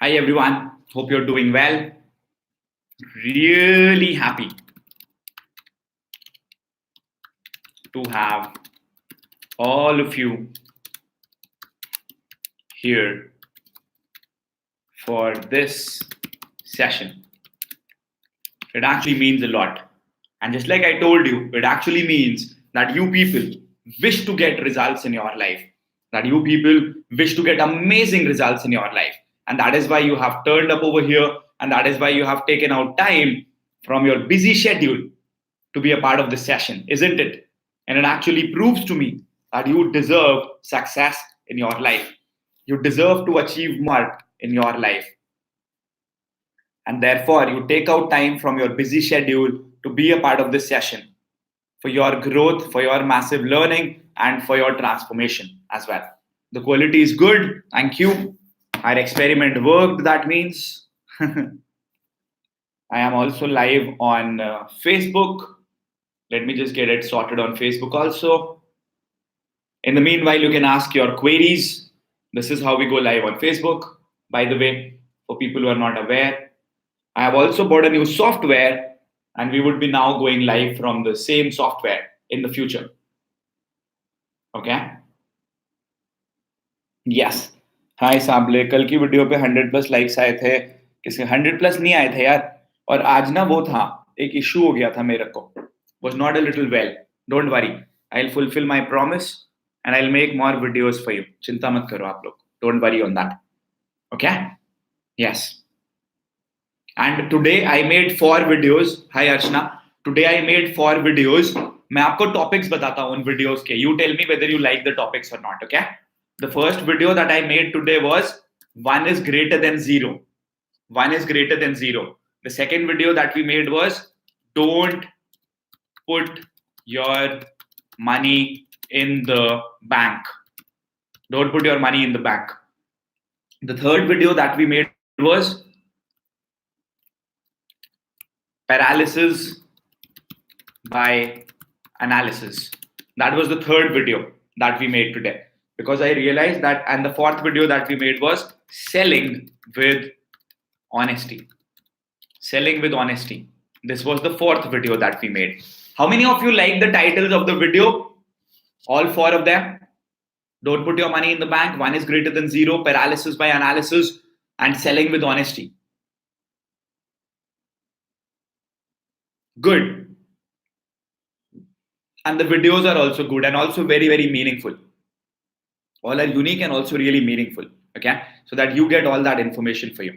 Hi everyone, hope you're doing well. Really happy to have all of you here for this session. It actually means a lot. And just like I told you, it actually means that you people wish to get results in your life, that you people wish to get amazing results in your life. And that is why you have turned up over here, and that is why you have taken out time from your busy schedule to be a part of this session, isn't it? And it actually proves to me that you deserve success in your life. You deserve to achieve more in your life. And therefore, you take out time from your busy schedule to be a part of this session for your growth, for your massive learning, and for your transformation as well. The quality is good. Thank you. Our experiment worked. That means I am also live on Facebook. Let me just get it sorted on Facebook also. In the meanwhile, you can ask your queries. This is how we go live on Facebook. By the way, for people who are not aware, I have also bought a new software, and we would be now going live from the same software in the future. Okay? Yes. हाय साबले, कल की video पे 100+ likes आए थे. किसी 100+ नहीं आए थे यार. और आज ना वो था, एक इशू हो गया था मेरे को. Was not a little well. Don't worry. I'll fulfill my promise and I'll make more videos for you. चिंता मत करो आप लोग. Don't worry on that. Okay? Yes. And today I made 4 videos. Hi Archana. Today I made 4 videos. मैं आपको topics बताता हूँ उन videos के. You tell me whether you like the topics or not. Okay? The first video that I made today was 1 is greater than 0. 1 is greater than 0. The second video that we made was don't put your money in the bank. Don't put your money in the bank. The third video that we made was paralysis by analysis. That was the third video that we made today. Because I realized that, and the fourth video that we made was selling with honesty. Selling with honesty. This was the fourth video that we made. How many of you like the titles of the video? All 4 of them. Don't put your money in the bank. 1 is greater than 0. Paralysis by analysis. And selling with honesty. Good. And the videos are also good and also very, very meaningful. All are unique and also really meaningful. Okay. So that you get all that information for you.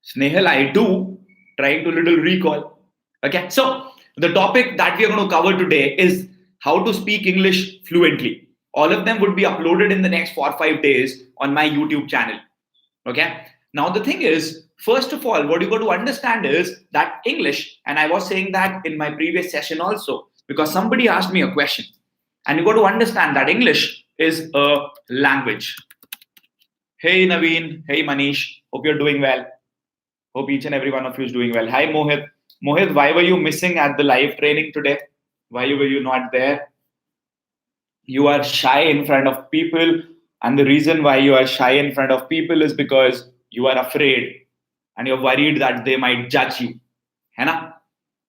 Snehal, I do. Trying to little recall. Okay. So the topic that we are going to cover today is how to speak English fluently. All of them would be uploaded in the next 4 or 5 days on my YouTube channel. Okay. Now the thing is, first of all, what you got to understand is that English, and I was saying that in my previous session also, because somebody asked me a question, and you got to understand that English is a language. Hey Naveen, hey Manish, hope you're doing well. Hope each and every one of you is doing well. Hi Mohit. Mohit, why were you missing at the live training today? Why were you not there? You are shy in front of people, and the reason why you are shy in front of people is because you are afraid and you're worried that they might judge you. Hai na?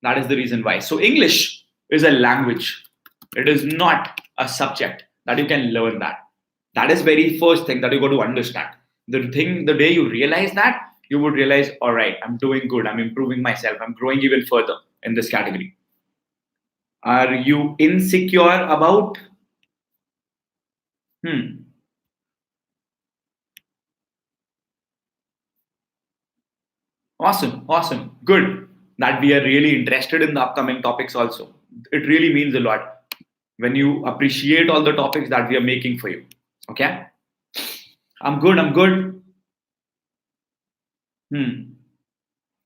That is the reason why. So English is a language. It is not a subject that you can learn that. That is very first thing that you got to understand. The day you realize that, you would realize, all right, I'm doing good. I'm improving myself. I'm growing even further in this category. Are you insecure about? Awesome. Good. That we are really interested in the upcoming topics also. It really means a lot when you appreciate all the topics that we are making for you. Okay? I'm good.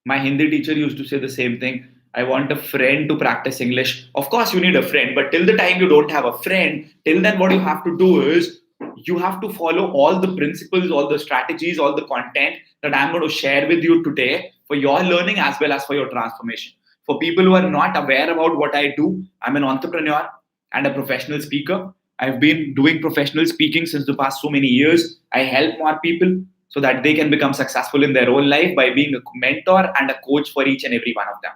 My Hindi teacher used to say the same thing. I want a friend to practice English. Of course, you need a friend, but till the time you don't have a friend, till then what you have to do is you have to follow all the principles, all the strategies, all the content that I'm going to share with you today for your learning as well as for your transformation. For people who are not aware about what I do, I'm an entrepreneur and a professional speaker. I've been doing professional speaking since the past so many years. I help more people. so that they can become successful in their own life by being a mentor and a coach for each and every one of them.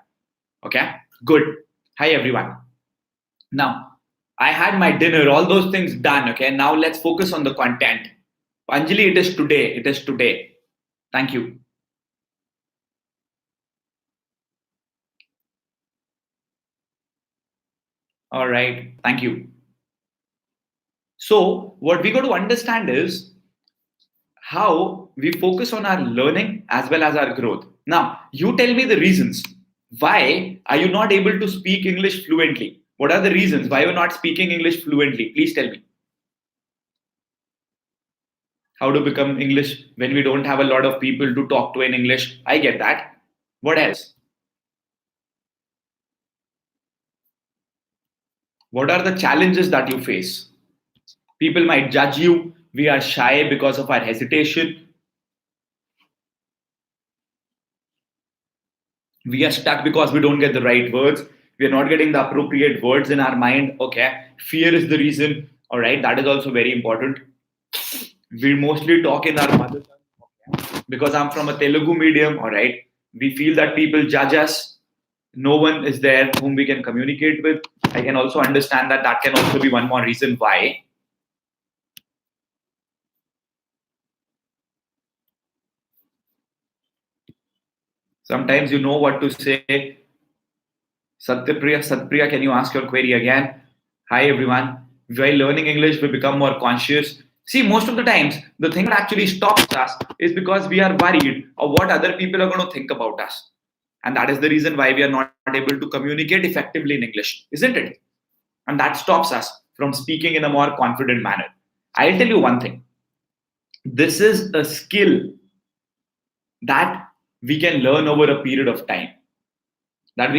Okay, good. Hi, everyone. Now, I had my dinner, all those things done. Okay, now let's focus on the content. Anjali, it is today. It is today. Thank you. All right. Thank you. So, what we got to understand is how we focus on our learning as well as our growth. Now, you tell me the reasons. Why are you not able to speak English fluently? What are the reasons why you're not speaking English fluently? Please tell me. How to become English when we don't have a lot of people to talk to in English? I get that. What else? What are the challenges that you face? People might judge you. We are shy because of our hesitation. We are stuck because we don't get the right words. We are not getting the appropriate words in our mind. Okay, fear is the reason. All right, that is also very important. We mostly talk in our mother tongue because I'm from a Telugu medium. All right, we feel that people judge us. No one is there whom we can communicate with. I can also understand that that can also be one more reason why. Sometimes you know what to say. Satpriya, can you ask your query again? Hi everyone. While learning English, we become more conscious. See, most of the times, the thing that actually stops us is because we are worried of what other people are going to think about us. And that is the reason why we are not able to communicate effectively in English, isn't it? And that stops us from speaking in a more confident manner. I'll tell you one thing. This is a skill that we can learn over a period of time. It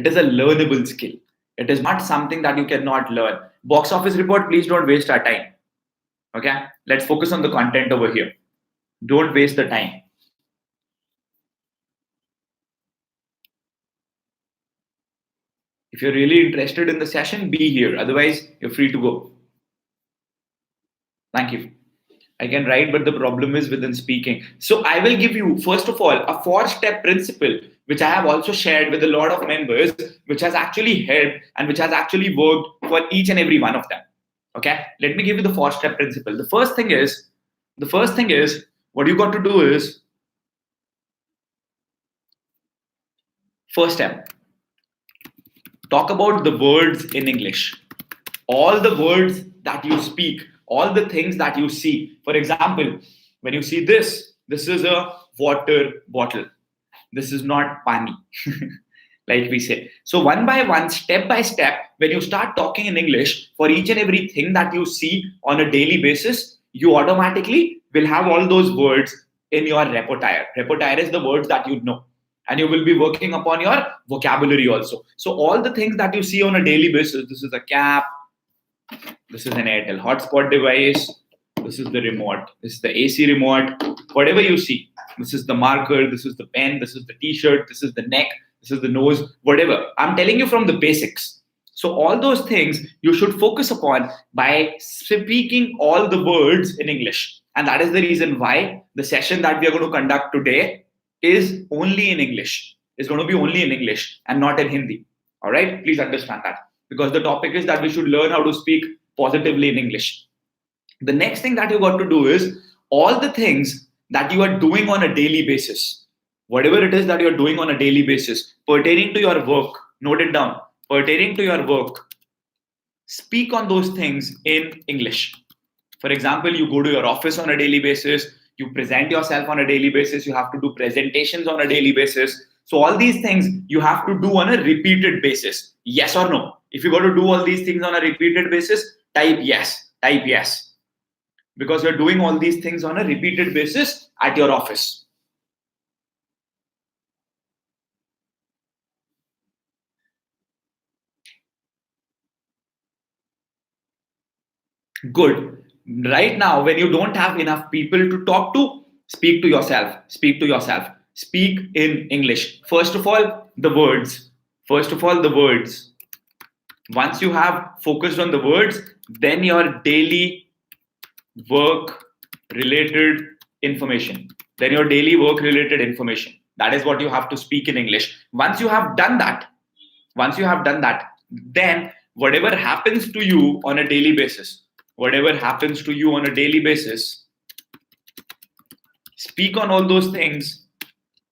is a learnable skill. It is not something that you cannot learn. Box office report, please don't waste our time. Okay, let's focus on the content over here. Don't waste the time. If you're really interested in the session, be here. Otherwise, you're free to go. Thank you. I can write, but the problem is within speaking. So I will give you, first of all, a 4-step principle, which I have also shared with a lot of members, which has actually helped and which has actually worked for each and every one of them. Okay, let me give you the 4-step principle. The first thing is, what you got to do is, first step, talk about the words in English. All the words that you speak, all the things that you see. For example, when you see this is a water bottle. This is not pani, like we say. So one by one, step by step, when you start talking in English, for each and every thing that you see on a daily basis, you automatically will have all those words in your repertoire. Repertoire is the words that you know. And you will be working upon your vocabulary also. So all the things that you see on a daily basis, this is a cap, this is an Airtel hotspot device, this is the remote, this is the AC remote, whatever you see. This is the marker, this is the pen, this is the t-shirt, this is the neck, this is the nose, whatever. I'm telling you from the basics. So all those things you should focus upon by speaking all the words in English. And that is the reason why the session that we are going to conduct today is only in English. It's going to be only in English and not in Hindi. All right? Please understand that. Because the topic is that we should learn how to speak positively in English. The next thing that you got to do is all the things that you are doing on a daily basis, whatever it is that you're doing on a daily basis, pertaining to your work, note it down, pertaining to your work, speak on those things in English. For example, you go to your office on a daily basis, you present yourself on a daily basis, you have to do presentations on a daily basis. So all these things you have to do on a repeated basis. Yes or no? If you got to do all these things on a repeated basis, type yes. Type yes. Because you're doing all these things on a repeated basis at your office. Good. Right now, when you don't have enough people to talk to, speak to yourself. Speak to yourself. Speak in English. First of all, the words. Once you have focused on the words, then your daily work related information. Then your daily work related information. That is what you have to speak in English. Once you have done that, then whatever happens to you on a daily basis, speak on all those things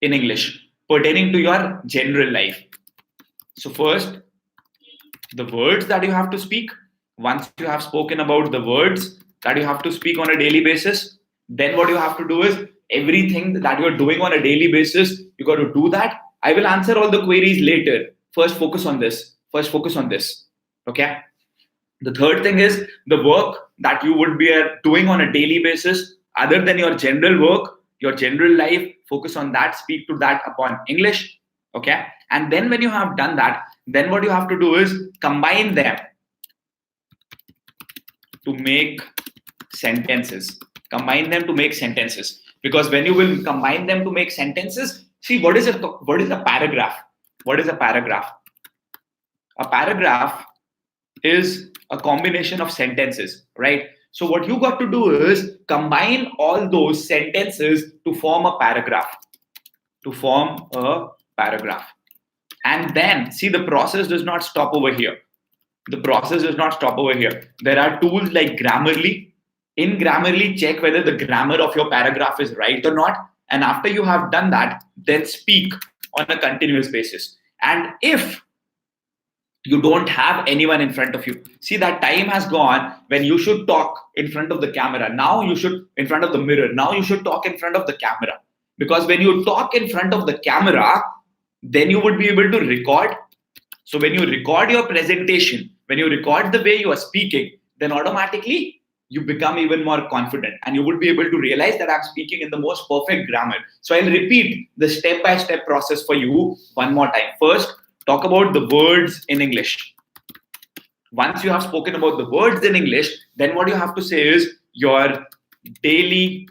in English pertaining to your general life. So first, the words that you have to speak. Once you have spoken about the words that you have to speak on a daily basis, then what you have to do is everything that you're doing on a daily basis, you got to do that. I will answer all the queries later. First, focus on this. Okay. The third thing is the work that you would be doing on a daily basis, other than your general work, your general life, focus on that, speak to that upon English. Okay. And then when you have done that, then what you have to do is combine them to make sentences. Because when you will combine them to make sentences, see what is a paragraph? A paragraph is a combination of sentences, right? So what you got to do is combine all those sentences to form a paragraph. And then see, the process does not stop over here. There are tools like Grammarly. In Grammarly, check whether the grammar of your paragraph is right or not. And after you have done that, then speak on a continuous basis. And if you don't have anyone in front of you, see, that time has gone when you should talk in front of the camera. Now you should in front of the mirror. Now you should talk in front of the camera. Because when you talk in front of the camera, then you would be able to record. So when you record your presentation, when you record the way you are speaking, then automatically you become even more confident and you would be able to realize that I'm speaking in the most perfect grammar. So I'll repeat the step-by-step process for you one more time. First, talk about the words in English. Once you have spoken about the words in English, then what you have to say is your daily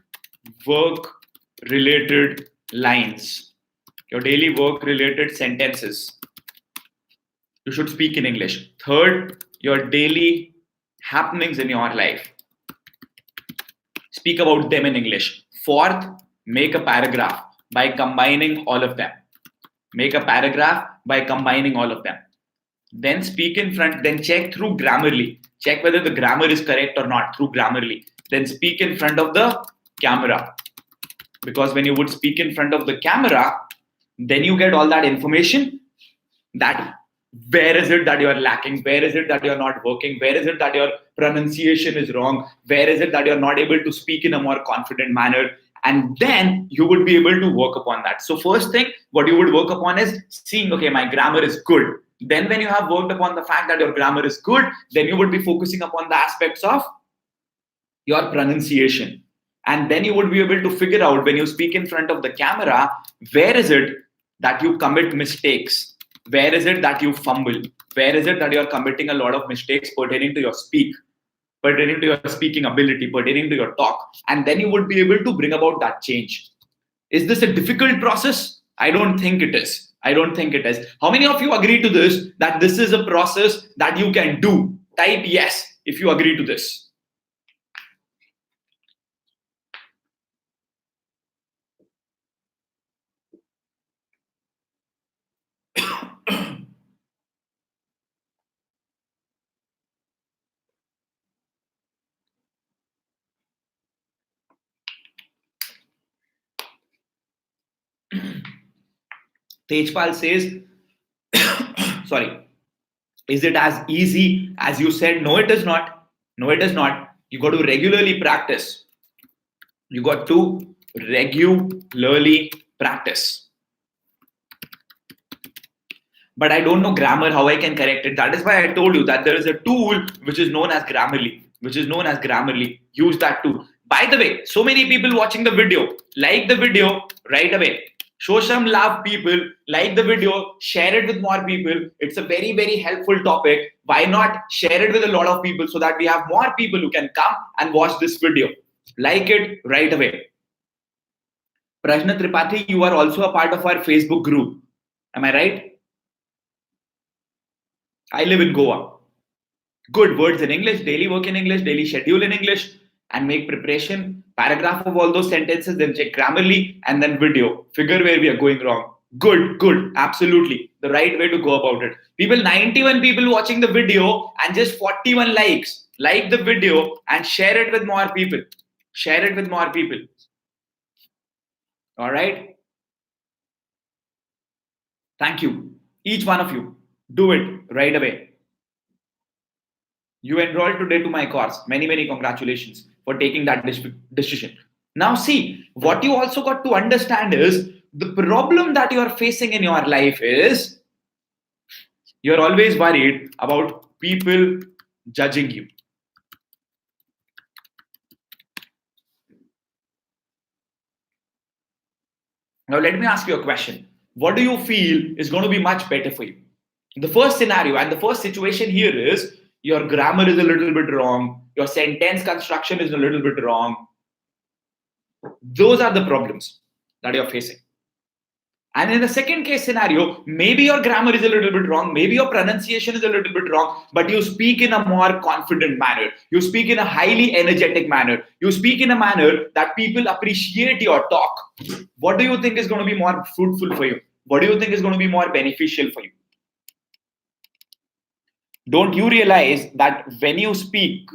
work-related lines, your daily work-related sentences. You should speak in English. Third, your daily happenings in your life. Speak about them in English. Fourth, make a paragraph by combining all of them. Then speak in front, then check through Grammarly. Check whether the grammar is correct or not through Grammarly. Then speak in front of the camera. Because when you would speak in front of the camera, then you get all that information that where is it that you're lacking? Where is it that you're not working? Where is it that your pronunciation is wrong? Where is it that you're not able to speak in a more confident manner? And then you would be able to work upon that. So first thing, what you would work upon is seeing, okay, my grammar is good. Then when you have worked upon the fact that your grammar is good, then you would be focusing upon the aspects of your pronunciation. And then you would be able to figure out when you speak in front of the camera, where is it that you commit mistakes? Where is it that you fumble? Where is it that you're committing a lot of mistakes pertaining to your speaking ability, pertaining to your talk? And then you would be able to bring about that change. Is this a difficult process? I don't think it is. How many of you agree to this, that this is a process that you can do? Type yes if you agree to this. Tejpal says, sorry, is it as easy as you said? No, it is not. You got to regularly practice. But I don't know grammar, how I can correct it. That is why I told you that there is a tool which is known as Grammarly. Use that tool. By the way, so many people watching the video, like the video right away. Show some love, people. Like the video, share it with more people. It's a very, very helpful topic. Why not share it with a lot of people so that we have more people who can come and watch this video. Like it right away. Prajna Tripathi, you are also a part of our Facebook group. Am I right? I live in Goa. Good words in English, daily work in English, daily schedule in English, and make preparation paragraph of all those sentences, then check Grammarly, and then video. Figure where we are going wrong. Good, absolutely. The right way to go about it. 91 people watching the video and just 41 likes. Like the video and share it with more people. Share it with more people. All right. Thank you. Each one of you. Do it right away. You enrolled today to my course. Many congratulations for taking that decision. Now see, what you also got to understand is the problem that you are facing in your life is you're always worried about people judging you. Now let me ask you a question. What do you feel is going to be much better for you? The first scenario and the first situation here is your grammar is a little bit wrong, your sentence construction is a little bit wrong. Those are the problems that you're facing. And in the second case scenario, maybe your grammar is a little bit wrong, maybe your pronunciation is a little bit wrong, but you speak in a more confident manner. You speak in a highly energetic manner. You speak in a manner that people appreciate your talk. What do you think is going to be more fruitful for you? What do you think is going to be more beneficial for you? Don't you realize that when you speak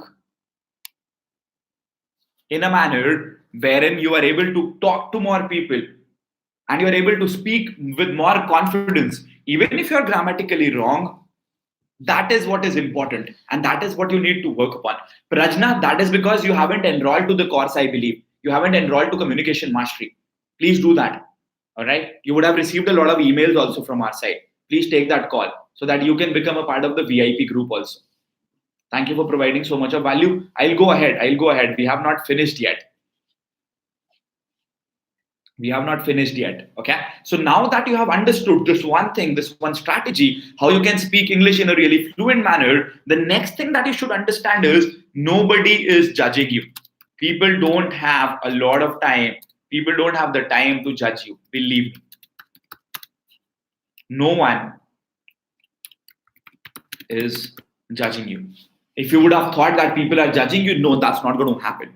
in a manner wherein you are able to talk to more people and you are able to speak with more confidence, even if you are grammatically wrong, that is what is important and that is what you need to work upon. Prajna, that is because you haven't enrolled to the course, I believe. You haven't enrolled to Communication Mastery. Please do that. All right. You would have received a lot of emails also from our side. Please take that call so that you can become a part of the VIP group also. Thank you for providing so much of value. I'll go ahead. We have not finished yet. Okay. So now that you have understood this one thing, this one strategy, how you can speak English in a really fluent manner, the next thing that you should understand is nobody is judging you. People don't have a lot of time. People don't have the time to judge you. Believe me. No one is judging you. If you would have thought that people are judging you, no, that's not going to happen.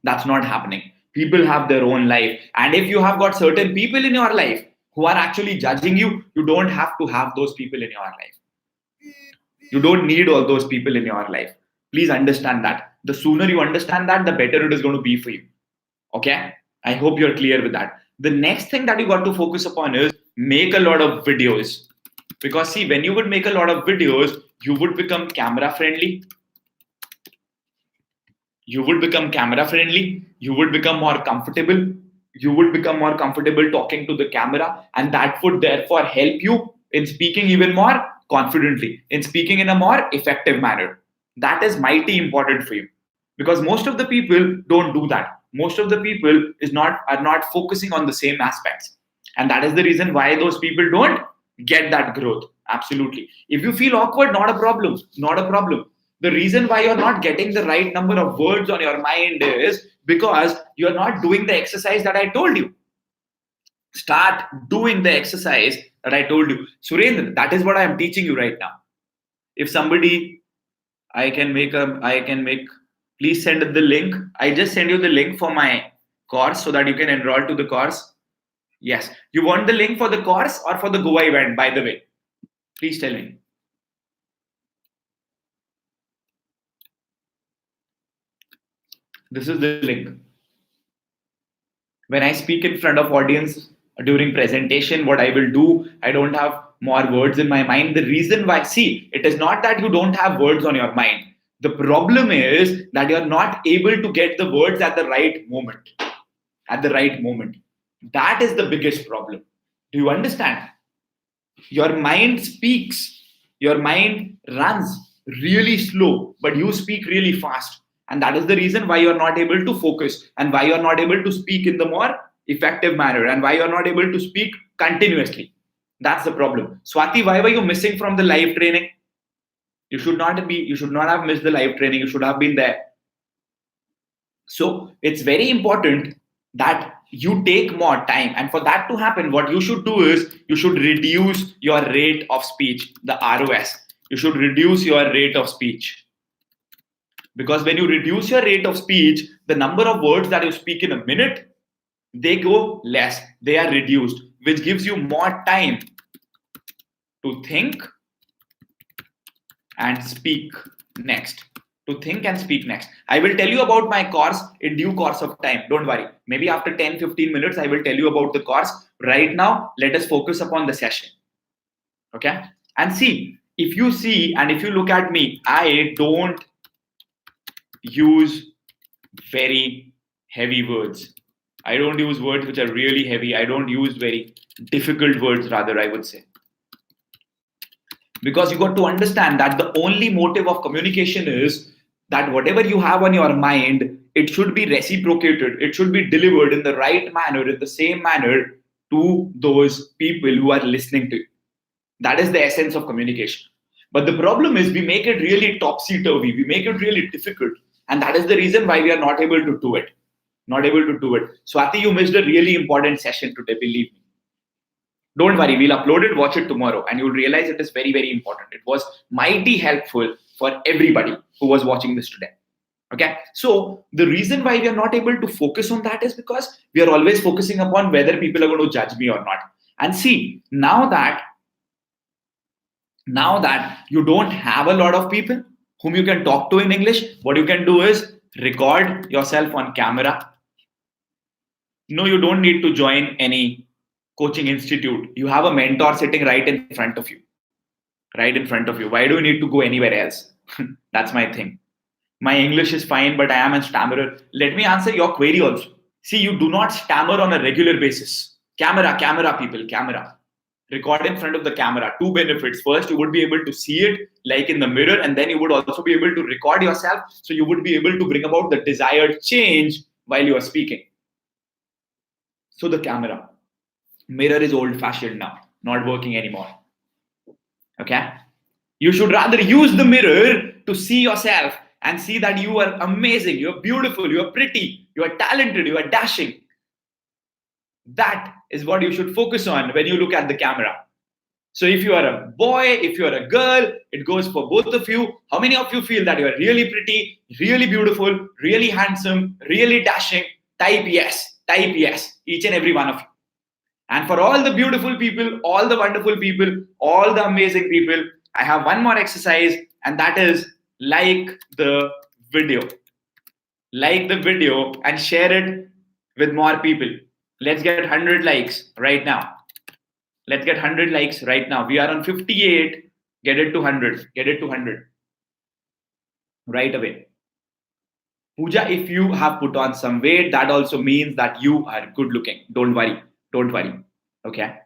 That's not happening. People have their own life. And if you have got certain people in your life who are actually judging you, you don't have to have those people in your life. You don't need all those people in your life. Please understand that. The sooner you understand that, the better it is going to be for you. Okay? I hope you're clear with that. The next thing that you got to focus upon is make a lot of videos. Because see, when you would make a lot of videos, you would become camera friendly. You would become more comfortable. You would become more comfortable talking to the camera, and that would therefore help you in speaking even more confidently, in speaking in a more effective manner. That is mighty important for you because most of the people don't do that. Most of the people are not focusing on the same aspects, and that is the reason why those people don't get that growth. Absolutely. If you feel awkward, not a problem. The reason why you're not getting the right number of words on your mind is because you're not doing the exercise that I told you. Start doing the exercise that I told you. Surendra, that is what I am teaching you right now. If somebody, please send the link. I just send you the link for my course so that you can enroll to the course. Yes. You want the link for the course or for the Goa event, by the way? Please tell me. This is the link. When I speak in front of audience during presentation, what I will do, I don't have more words in my mind. The reason why, see, it is not that you don't have words on your mind. The problem is that you're not able to get the words at the right moment. That is the biggest problem. Do you understand? Your mind speaks. Your mind runs really slow, but you speak really fast. And that is the reason why you're not able to focus and why you're not able to speak in the more effective manner and why you're not able to speak continuously. That's the problem. Swati, why were you missing from the live training? You should not have missed the live training. You should have been there. So it's very important that you take more time. And for that to happen, what you should do is you should reduce your rate of speech, the ROS. You should reduce your rate of speech. Because when you reduce your rate of speech, the number of words that you speak in a minute, they go less. They are reduced, which gives you more time to think and speak next. To think and speak next. I will tell you about my course in due course of time. Don't worry. Maybe after 10-15 minutes, I will tell you about the course. Right now, let us focus upon the session. Okay? And see, if you see and if you look at me, I don't use very heavy words. I don't use words which are really heavy. I don't use very difficult words, rather, I would say. Because you got to understand that the only motive of communication is that whatever you have on your mind, it should be reciprocated. It should be delivered in the right manner, in the same manner to those people who are listening to you. That is the essence of communication. But the problem is we make it really topsy-turvy. We make it really difficult. And that is the reason why we are not able to do it. Not able to do it. Swati, you missed a really important session today, believe me. Don't worry, we'll upload it, watch it tomorrow, and you'll realize it is very, very important. It was mighty helpful for everybody who was watching this today. Okay, so the reason why we are not able to focus on that is because we are always focusing upon whether people are going to judge me or not. And see, now that you don't have a lot of people whom you can talk to in English, what you can do is record yourself on camera. No, you don't need to join any coaching institute. You have a mentor sitting right in front of you. Right in front of you. Why do you need to go anywhere else? That's my thing. My English is fine, but I am a stammerer. Let me answer your query also. See, you do not stammer on a regular basis. Camera, people, camera. Record in front of the camera. Two benefits. First, you would be able to see it like in the mirror, and then you would also be able to record yourself. So you would be able to bring about the desired change while you are speaking. So the camera. Mirror is old-fashioned now, not working anymore. Okay? You should rather use the mirror to see yourself and see that you are amazing, you are beautiful, you are pretty, you are talented, you are dashing. That is what you should focus on when you look at the camera. So if you are a boy, if you are a girl, it goes for both of you. How many of you feel that you are really pretty, really beautiful, really handsome, really dashing? Type yes, each and every one of you. And for all the beautiful people, all the wonderful people, all the amazing people, I have one more exercise, and that is like the video. Like the video and share it with more people. Let's get 100 likes right now. Let's get 100 likes right now. We are on 58. Get it to 100. Get it to 100. Right away. Pooja, if you have put on some weight, that also means that you are good looking. Don't worry. Don't worry. Okay.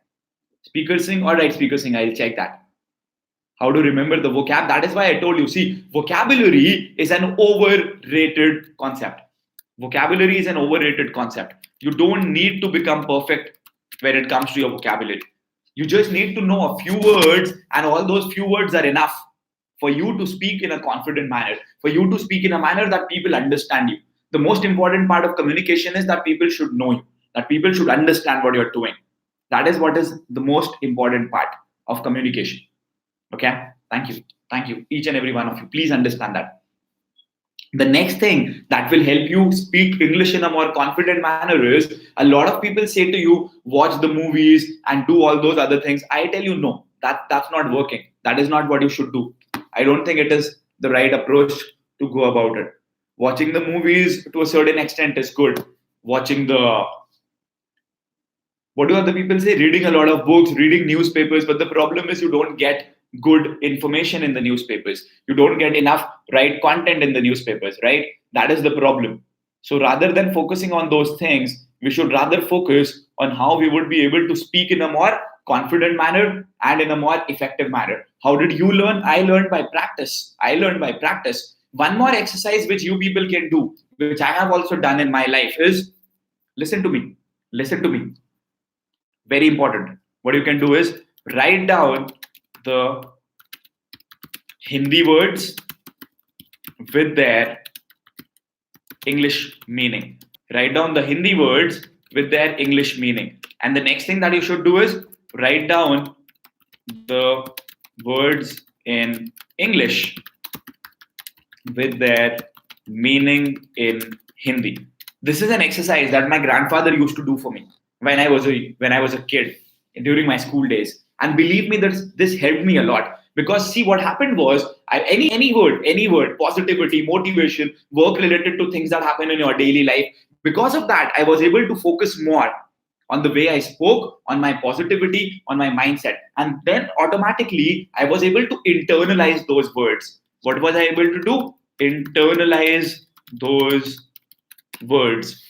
Speaker Singh. All right, Speaker Singh. I'll check that. How to remember the vocab? That is why I told you. See, vocabulary is an overrated concept. Vocabulary is an overrated concept. You don't need to become perfect when it comes to your vocabulary. You just need to know a few words, and all those few words are enough for you to speak in a confident manner, for you to speak in a manner that people understand you. The most important part of communication is that people should know you, that people should understand what you're doing. That is what is the most important part of communication. Okay? Thank you. Thank you, each and every one of you. Please understand that. The next thing that will help you speak English in a more confident manner is, a lot of people say to you, watch the movies and do all those other things. I tell you, no, that's not working. That is not what you should do. I don't think it is the right approach to go about it. Watching the movies to a certain extent is good. Watching what do other people say? Reading a lot of books, reading newspapers. But the problem is you don't get good information in the newspapers. You don't get enough right content in the newspapers, right? That is the problem. So rather than focusing on those things, we should rather focus on how we would be able to speak in a more confident manner and in a more effective manner. How did you learn? I learned by practice. One more exercise which you people can do, which I have also done in my life, is listen to me. Very important. What you can do is write down the Hindi words with their English meaning. Write down the Hindi words with their English meaning. And the next thing that you should do is write down the words in English with their meaning in Hindi. This is an exercise that my grandfather used to do for me when I was a kid during my school days. And believe me, that this helped me a lot. Because see, what happened was any word, positivity, motivation, work related to things that happen in your daily life. Because of that, I was able to focus more on the way I spoke, on my positivity, on my mindset. And then automatically I was able to internalize those words. What was I able to do? Internalize those words.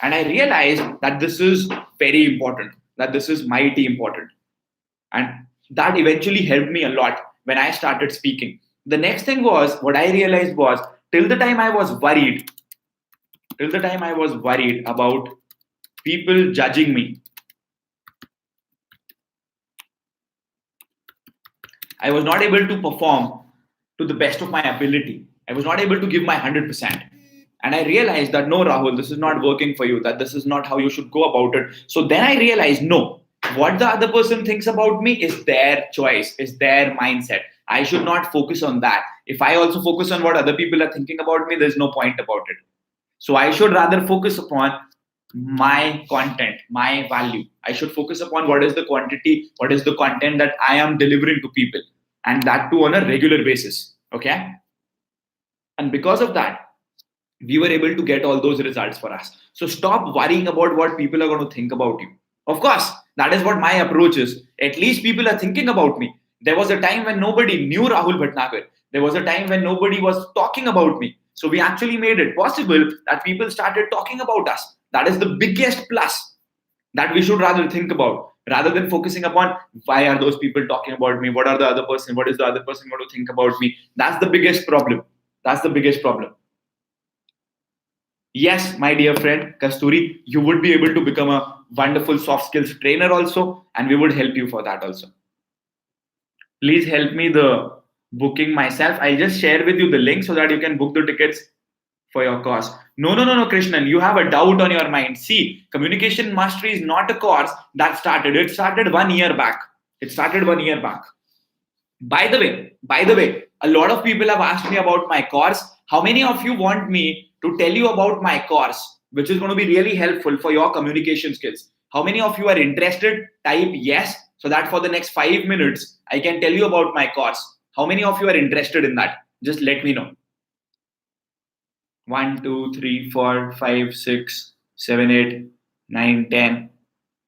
And I realized that this is very important, that this is mighty important. And that eventually helped me a lot when I started speaking. The next thing was, what I realized was, till the time I was worried, about people judging me, I was not able to perform to the best of my ability. I was not able to give my 100%. And I realized that no, Rahul, this is not working for you, that this is not how you should go about it. So then I realized, no, what the other person thinks about me is their choice, is their mindset. I should not focus on that. If I also focus on what other people are thinking about me, there's no point about it. So I should rather focus upon my content, my value. I should focus upon what is the quantity, what is the content that I am delivering to people, and that too on a regular basis. Okay. And because of that, we were able to get all those results for us. So stop worrying about what people are going to think about you. Of course, that is what my approach is. At least people are thinking about me. There was a time when nobody knew Rahul Bhatnagar. There was a time when nobody was talking about me. So we actually made it possible that people started talking about us. That is the biggest plus that we should rather think about, rather than focusing upon why are those people talking about me, what is the other person going to think about me. That's the biggest problem. Yes, my dear friend Kasturi, you would be able to become a wonderful soft skills trainer also, and we would help you for that also. Please help me the booking myself. I'll just share with you the link so that you can book the tickets for your course. No, Krishnan, you have a doubt on your mind. See, communication mastery is not a course that started. It started 1 year back. By the way, a lot of people have asked me about my course. How many of you want me to tell you about my course, which is going to be really helpful for your communication skills? How many of you are interested? Type yes, so that for the next 5 minutes, I can tell you about my course. How many of you are interested in that? Just let me know. 1, 2, 3, 4, 5, 6, 7, 8, 9, 10,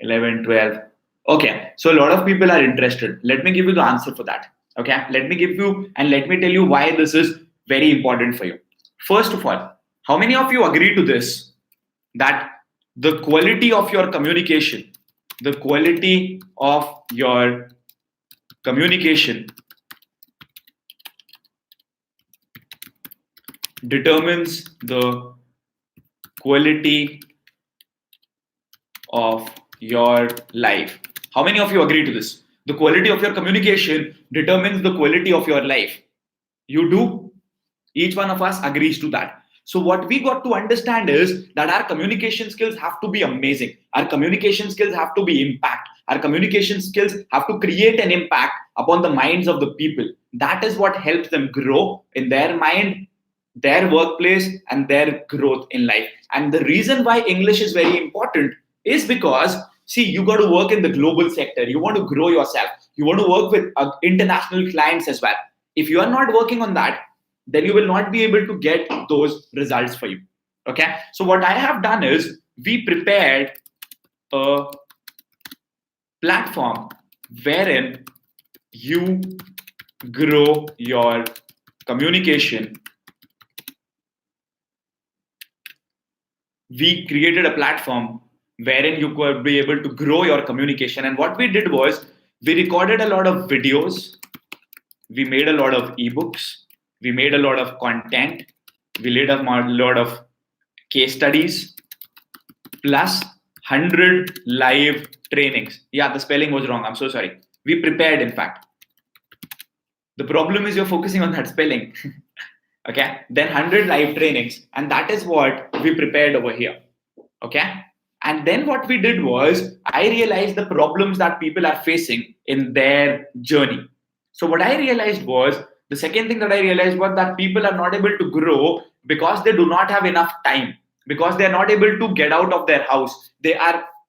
11, 12. Okay, so a lot of people are interested. Let me give you the answer for that. Okay, let me tell you why this is very important for you. First of all, how many of you agree to this? That the quality of your communication determines the quality of your life. How many of you agree to this? The quality of your communication determines the quality of your life. You do? Each one of us agrees to that. So what we got to understand is that our communication skills have to be amazing. Our communication skills have to be impact. Our communication skills have to create an impact upon the minds of the people. That is what helps them grow in their mind, their workplace, and their growth in life. And the reason why English is very important is because, see, you got to work in the global sector. You want to grow yourself. You want to work with international clients as well. If you are not working on that, then you will not be able to get those results for you. Okay. So what I have done is we prepared a platform wherein you grow your communication. We created a platform wherein you could be able to grow your communication. And what we did was we recorded a lot of videos. We made a lot of ebooks. We made a lot of content. We made a lot of case studies, plus 100 live trainings. Yeah, the spelling was wrong. I'm so sorry. We prepared, in fact. The problem is you're focusing on that spelling. Okay, then 100 live trainings. And that is what we prepared over here. Okay. And then what we did was I realized the problems that people are facing in their journey. So what I realized was, the second thing that I realized was that people are not able to grow because they do not have enough time, because they are not able to get out of their house.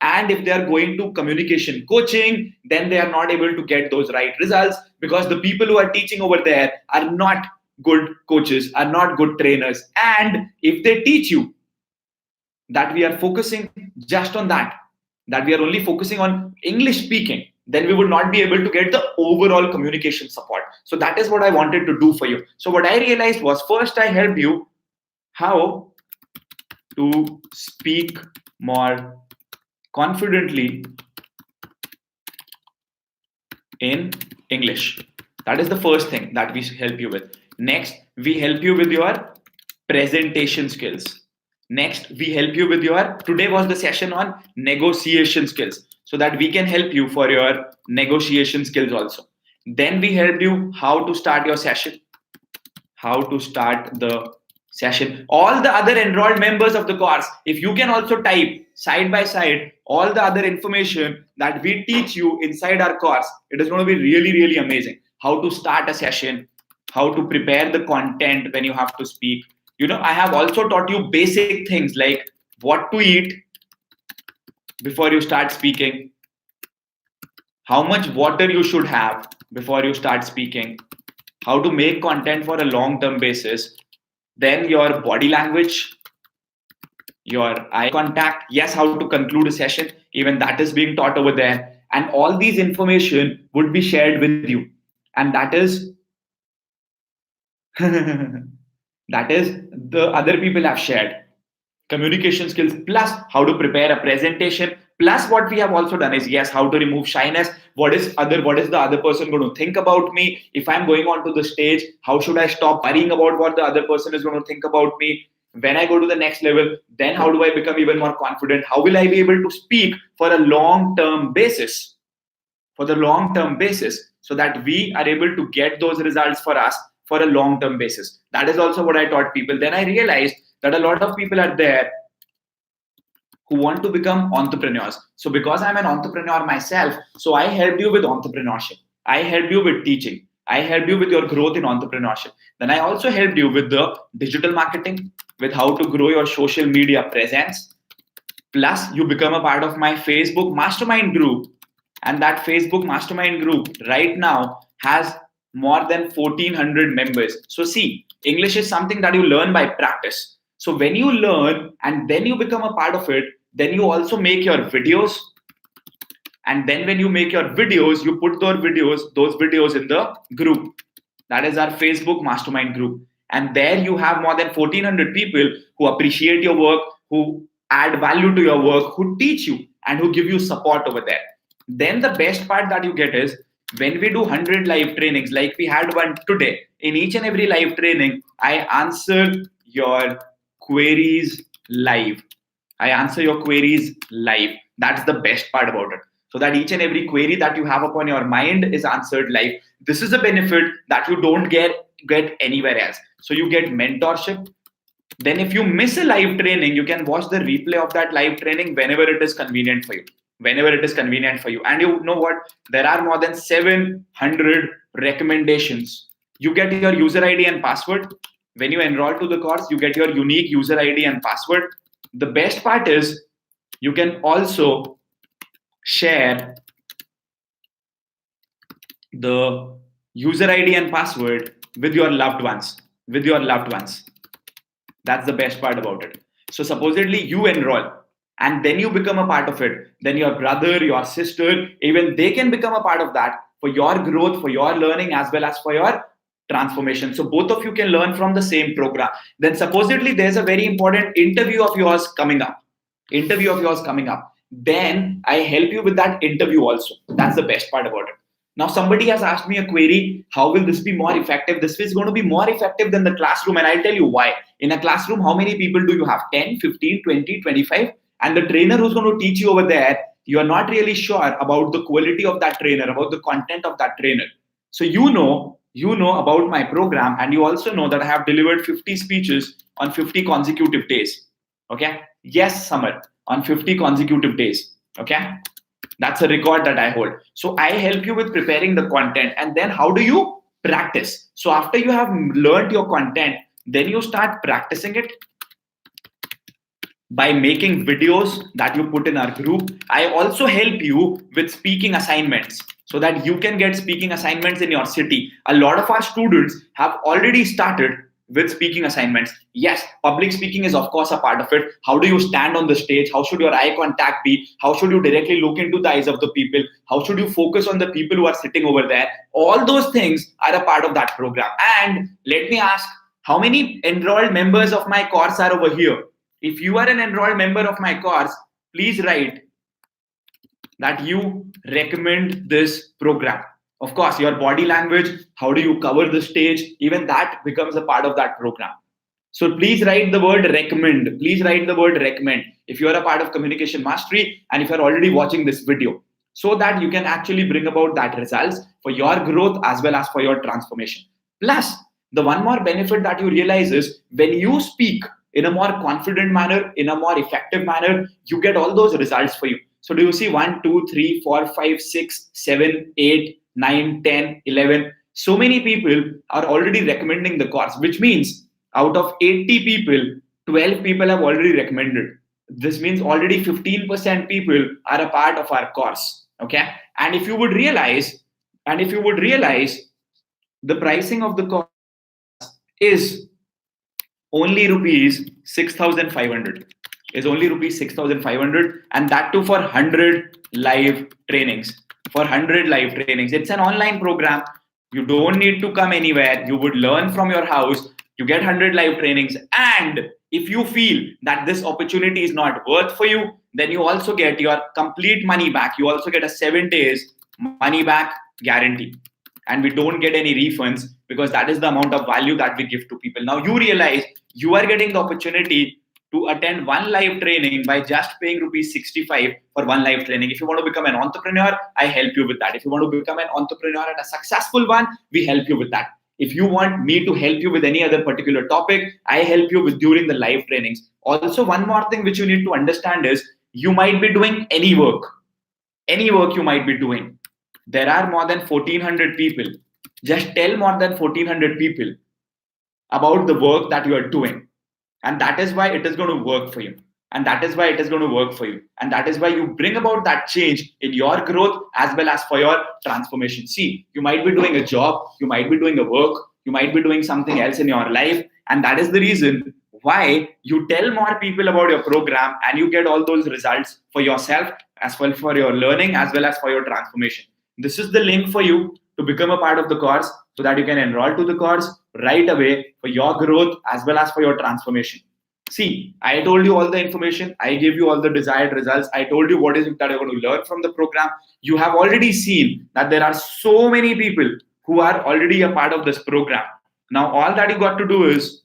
And if they are going to communication coaching, then they are not able to get those right results, because the people who are teaching over there are not good coaches, are not good trainers. And if they teach you that we are focusing just on that we are only focusing on English speaking, then we would not be able to get the overall communication support. So that is what I wanted to do for you. So what I realized was, first I helped you how to speak more confidently in English. That is the first thing that we help you with. Next, we help you with your presentation skills. Next, we help you with today was the session on negotiation skills, so that we can help you for your negotiation skills also. Then we helped you how to start your session, how to start the session. All the other enrolled members of the course, if you can also type side by side all the other information that we teach you inside our course, it is going to be really, really amazing. How to start a session, how to prepare the content when you have to speak. I have also taught you basic things like what to eat before you start speaking, how much water you should have before you start speaking, how to make content for a long-term basis, then your body language, your eye contact, yes, how to conclude a session, even that is being taught over there. And all these information would be shared with you. And that is that is the other people have shared. Communication skills, plus how to prepare a presentation, plus what we have also done is, yes, how to remove shyness. What is the other person going to think about me? If I'm going onto the stage, how should I stop worrying about what the other person is going to think about me? When I go to the next level, then how do I become even more confident? How will I be able to speak for a long-term basis? For the long-term basis, so that we are able to get those results for us for a long-term basis. That is also what I taught people. Then I realized that a lot of people are there who want to become entrepreneurs. So because I'm an entrepreneur myself, so I helped you with entrepreneurship. I helped you with teaching. I helped you with your growth in entrepreneurship. Then I also helped you with the digital marketing, with how to grow your social media presence. Plus, you become a part of my Facebook mastermind group. And that Facebook mastermind group right now has more than 1,400 members. So see, English is something that you learn by practice. So when you learn and then you become a part of it, then you also make your videos. And then when you make your videos, you put those videos in the group. That is our Facebook mastermind group. And there you have more than 1,400 people who appreciate your work, who add value to your work, who teach you and who give you support over there. Then the best part that you get is when we do 100 live trainings, like we had one today, in each and every live training, I answer your queries live. I answer your queries live. That's the best part about it. So that each and every query that you have upon your mind is answered live. This is a benefit that you don't get anywhere else. So you get mentorship. Then if you miss a live training, you can watch the replay of that live training whenever it is convenient for you. Whenever it is convenient for you. And you know what? There are more than 700 recommendations. You get your user ID and password. When you enroll to the course, you get your unique user ID and password. The best part is you can also share the user ID and password with your loved ones. That's the best part about it. So supposedly you enroll and then you become a part of it. Then your brother, your sister, even they can become a part of that for your growth, for your learning, as well as for your transformation. So both of you can learn from the same program. Then supposedly there's a very important interview of yours coming up. Then I help you with that interview also. That's the best part about it. Now somebody has asked me a query, how will this be more effective? This is going to be more effective than the classroom, and I'll tell you why. In a classroom, how many people do you have? 10, 15, 20, 25? And the trainer who's going to teach you over there, you are not really sure about the quality of that trainer, about the content of that trainer. So you know about my program, and you also know that I have delivered 50 speeches on 50 consecutive days. Okay? Yes, Samar, on 50 consecutive days. Okay? That's a record that I hold. So I help you with preparing the content. And then how do you practice? So after you have learned your content, Then you start practicing it by making videos that you put in our group. I also help you with speaking assignments so that you can get speaking assignments in your city. A lot of our students have already started with speaking assignments. Yes, public speaking is of course a part of it. How do you stand on the stage? How should your eye contact be? How should you directly look into the eyes of the people? How should you focus on the people who are sitting over there? All those things are a part of that program. And let me ask, how many enrolled members of my course are over here? If you are an enrolled member of my course, please write that you recommend this program. Of course, your body language, how do you cover the stage, even that becomes a part of that program. So please write the word recommend. Please write the word recommend if you are a part of communication mastery and if you're already watching this video, so that you can actually bring about that results for your growth as well as for your transformation. Plus, the one more benefit that you realize is when you speak in a more confident manner, in a more effective manner, you get all those results for you. So do you see 1, 2, 3, 4, 5, 6, 7, 8, 9, 10, 11? So many people are already recommending the course, which means out of 80 people, 12 people have already recommended. This means already 15% people are a part of our course. Okay. And if you would realize, the pricing of the course is only rupees 6,500, is only rupees 6,500, and that too for 100 live trainings. For 100 live trainings, it's an online program. You don't need to come anywhere. You would learn from your house. You get 100 live trainings, and if you feel that this opportunity is not worth for you, then you also get your complete money back. You also get a 7 days money back guarantee, and we don't get any refunds because that is the amount of value that we give to people. Now you realize you are getting the opportunity to attend one live training by just paying rupees 65 for one live training. If you want to become an entrepreneur, I help you with that. If you want to become an entrepreneur and a successful one, we help you with that. If you want me to help you with any other particular topic, I help you with during the live trainings. Also, one more thing which you need to understand is you might be doing any work you might be doing. There are more than 1400 people. Just tell more than 1400 people about the work that you are doing. And that is why it is going to work for you. And that is why you bring about that change in your growth as well as for your transformation. See, you might be doing a job, you might be doing a work, you might be doing something else in your life. And that is the reason why you tell more people about your program and you get all those results for yourself as well for your learning as well as for your transformation. This is the link for you to become a part of the course so that you can enroll to the course right away for your growth as well as for your transformation. See, I told you all the information. I gave you all the desired results. I told you what is it that you're going to learn from the program. You have already seen that there are so many people who are already a part of this program. Now, all that you got to do is,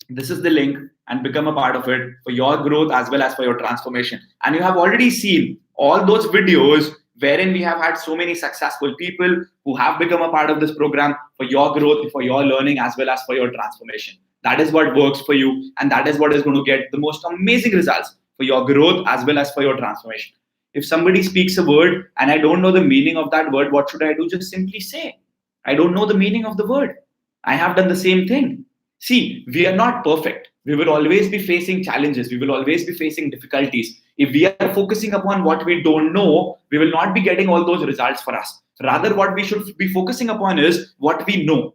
this is the link and become a part of it for your growth as well as for your transformation. And you have already seen all those videos wherein we have had so many successful people who have become a part of this program for your growth, for your learning, as well as for your transformation. That is what works for you, and that is what is going to get the most amazing results for your growth as well as for your transformation. If somebody speaks a word and I don't know the meaning of that word, what should I do? Just simply say, I don't know the meaning of the word. I have done the same thing. See, we are not perfect. We will always be facing challenges. We will always be facing difficulties. If we are focusing upon what we don't know, we will not be getting all those results for us. Rather, what we should be focusing upon is what we know,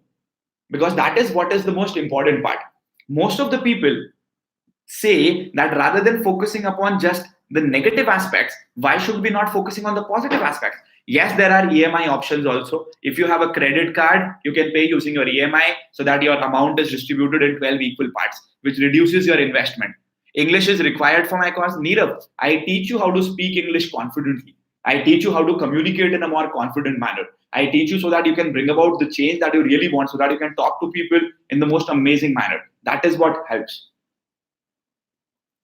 because that is what is the most important part. Most of the people say that rather than focusing upon just the negative aspects, why should we not focusing on the positive aspects? Yes, there are EMI options also. If you have a credit card, you can pay using your EMI so that your amount is distributed in 12 equal parts, which reduces your investment. English is required for my course. Nirav, I teach you how to speak English confidently. I teach you how to communicate in a more confident manner. I teach you so that you can bring about the change that you really want, so that you can talk to people in the most amazing manner. That is what helps.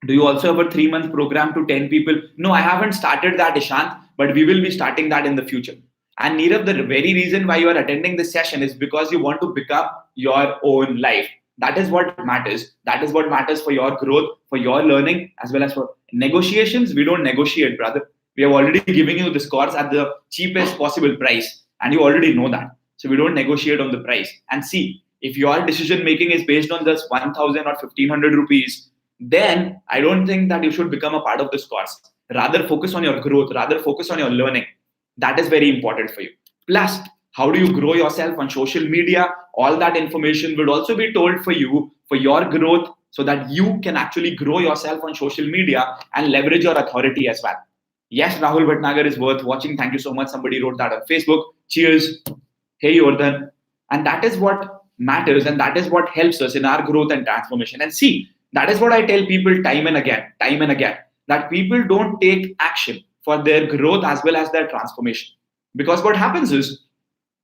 Do you also have a 3-month program to 10 people? No, I haven't started that, Ishant, but we will be starting that in the future. And Nirav, the very reason why you are attending this session is because you want to pick up your own life. That is what matters. That is what matters for your growth, for your learning, as well as for negotiations. We don't negotiate, brother. We have already given you this course at the cheapest possible price, and you already know that. So we don't negotiate on the price. And see, if your decision making is based on just 1000 or 1500 rupees, then I don't think that you should become a part of this course. Rather focus on your growth, rather focus on your learning. That is very important for you. Plus, how do you grow yourself on social media? All that information would also be told for you for your growth, so that you can actually grow yourself on social media and leverage your authority as well. Yes, Rahul Bhatnagar is worth watching. Thank you so much. Somebody wrote that on Facebook. Cheers. Hey, Jordan. And that is what matters, and that is what helps us in our growth and transformation. And see, that is what I tell people time and again, that people don't take action for their growth as well as their transformation. Because what happens is,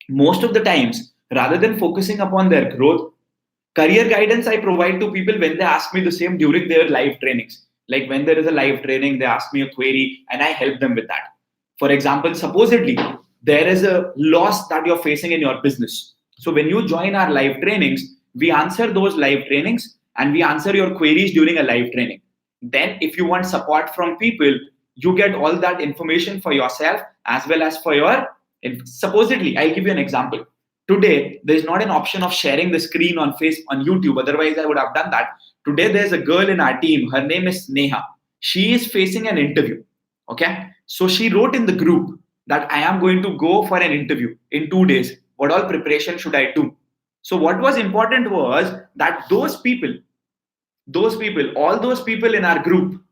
most of the times, rather than focusing upon their growth, career guidance I provide to people when they ask me the same during their live trainings. Like when there is a live training, they ask me a query and I help them with that. For example, supposedly there is a loss that you're facing in your business. So when you join our live trainings, we answer those live trainings and we answer your queries during a live training. Then if you want support from people, you get all that information for yourself as well as for your, supposedly, I'll give you an example. Today, there's not an option of sharing the screen on on YouTube. Otherwise, I would have done that. Today, there's a girl in our team. Her name is Neha. She is facing an interview. Okay. So she wrote in the group that I am going to go for an interview in 2 days. What all preparation should I do? So what was important was that all those people in our group,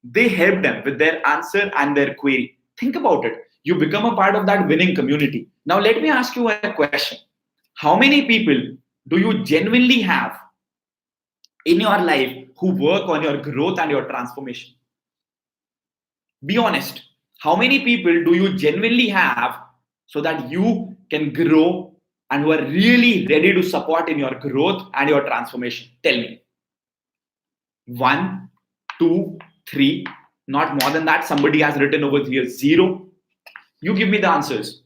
they helped them with their answer and their query. Think about it. You become a part of that winning community. Now, let me ask you a question. How many people do you genuinely have in your life who work on your growth and your transformation? Be honest. How many people do you genuinely have so that you can grow and who are really ready to support in your growth and your transformation? Tell me. 1, 2, 3, not more than that. Somebody has written over here 0. You give me the answers.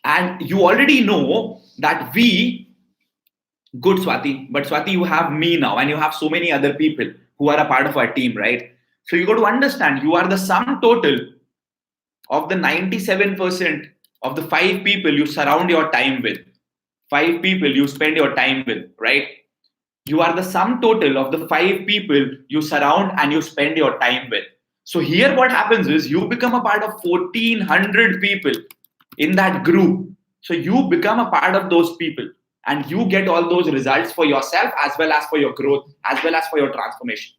And you already know that good Swati, but Swati, you have me now and you have so many other people who are a part of our team, right? So you got to understand, you are the sum total of the 97% of the 5 people you surround your time with. 5 people you spend your time with, right? You are the sum total of the 5 people you surround and you spend your time with. So here what happens is you become a part of 1400 people in that group. So you become a part of those people and you get all those results for yourself as well as for your growth, as well as for your transformation.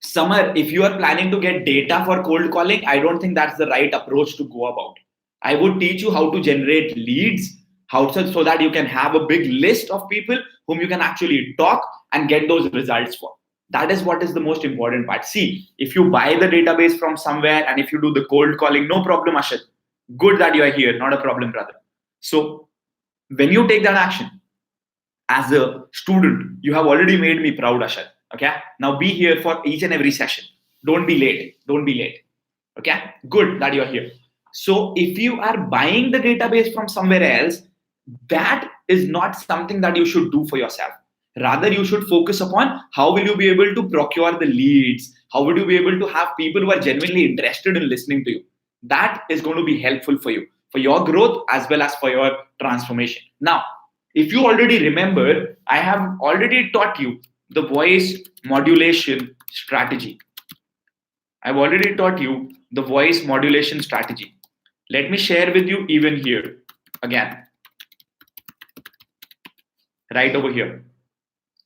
Summer, if you are planning to get data for cold calling, I don't think that's the right approach to go about. I would teach you how to generate leads, so that you can have a big list of people whom you can actually talk and get those results for. That is what is the most important part. See, if you buy the database from somewhere and if you do the cold calling, no problem, Ashit. Good that you are here, not a problem, brother. So when you take that action as a student, you have already made me proud, Ashit. Okay. Now be here for each and every session. Don't be late. Don't be late. Okay. Good that you're here. So if you are buying the database from somewhere else, that is not something that you should do for yourself. Rather, you should focus upon how will you be able to procure the leads? How would you be able to have people who are genuinely interested in listening to you? That is going to be helpful for you, for your growth as well as for your transformation. Now, if you already remember, I have already taught you the voice modulation strategy. I've already taught you the voice modulation strategy. Let me share with you even here again. Right over here,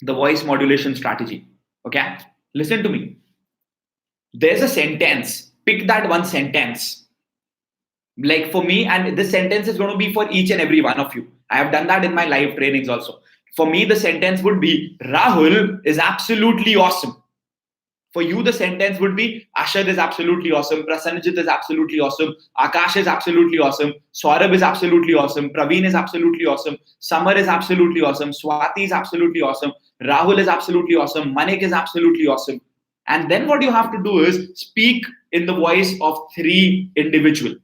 the voice modulation strategy. Okay, listen to me. There's a sentence. Pick that one sentence. Like for me, and this sentence is going to be for each and every one of you. I have done that in my live trainings also. For me, the sentence would be Rahul is absolutely awesome. For you, the sentence would be Ashad is absolutely awesome, Prasanjit is absolutely awesome, Akash is absolutely awesome, Saurabh is absolutely awesome, Praveen is absolutely awesome, Samar is absolutely awesome, Swati is absolutely awesome, Rahul is absolutely awesome, Manik is absolutely awesome. And then what you have to do is speak in the voice of 3 individual.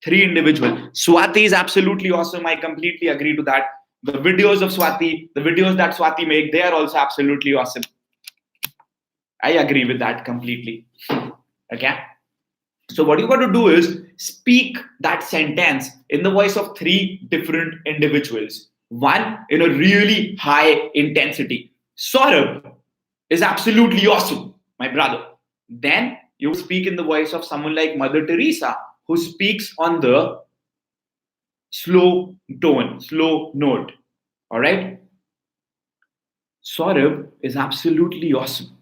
Swati is absolutely awesome. I completely agree to that. The videos of Swati, the videos that Swati make, they are also absolutely awesome. I agree with that completely. Okay. So what you got to do is speak that sentence in the voice of three different individuals. One in a really high intensity. Saurabh is absolutely awesome, my brother. Then you speak in the voice of someone like Mother Teresa, who speaks on the slow tone, slow note. All right. Saurabh is absolutely awesome.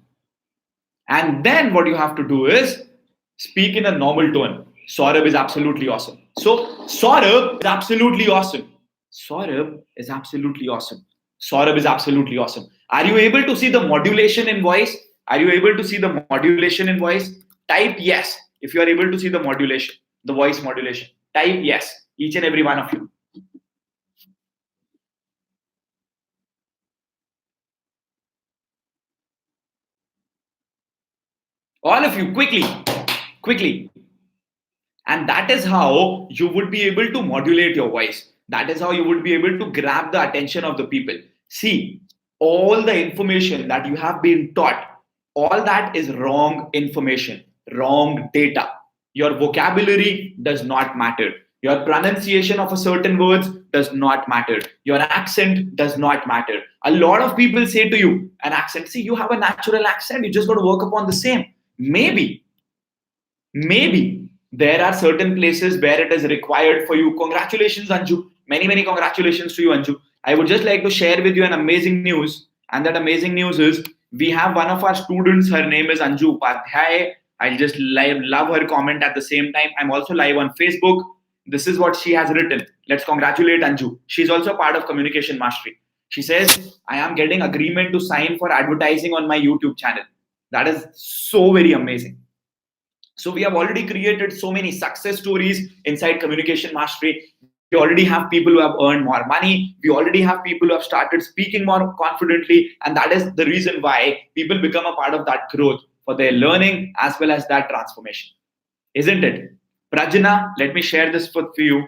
And then what you have to do is speak in a normal tone. Saurabh is absolutely awesome. So Saurabh is absolutely awesome. Saurabh is absolutely awesome. Saurabh is absolutely awesome. Are you able to see the modulation in voice? Are you able to see the modulation in voice? Type yes if you are able to see the modulation, the voice modulation. Type yes, each and every one of you. All of you, quickly, quickly. And that is how you would be able to modulate your voice. That is how you would be able to grab the attention of the people. See, all the information that you have been taught, all that is wrong information, wrong data. Your vocabulary does not matter. Your pronunciation of a certain words does not matter. Your accent does not matter. A lot of people say to you, an accent, see, you have a natural accent, you just got to work upon the same. Maybe there are certain places where it is required for you. Congratulations, Anju. Many, many congratulations to you, Anju. I would just like to share with you an amazing news. And that amazing news is we have one of our students. Her name is Anju Upadhyay. I'll just love her comment at the same time. I'm also live on Facebook. This is what she has written. Let's congratulate Anju. She's also part of Communication Mastery. She says, I am getting agreement to sign for advertising on my YouTube channel. That is so very amazing. So we have already created so many success stories inside Communication Mastery. We already have people who have earned more money. We already have people who have started speaking more confidently. And that is the reason why people become a part of that growth for their learning as well as that transformation. Isn't it? Prajna, let me share this for you.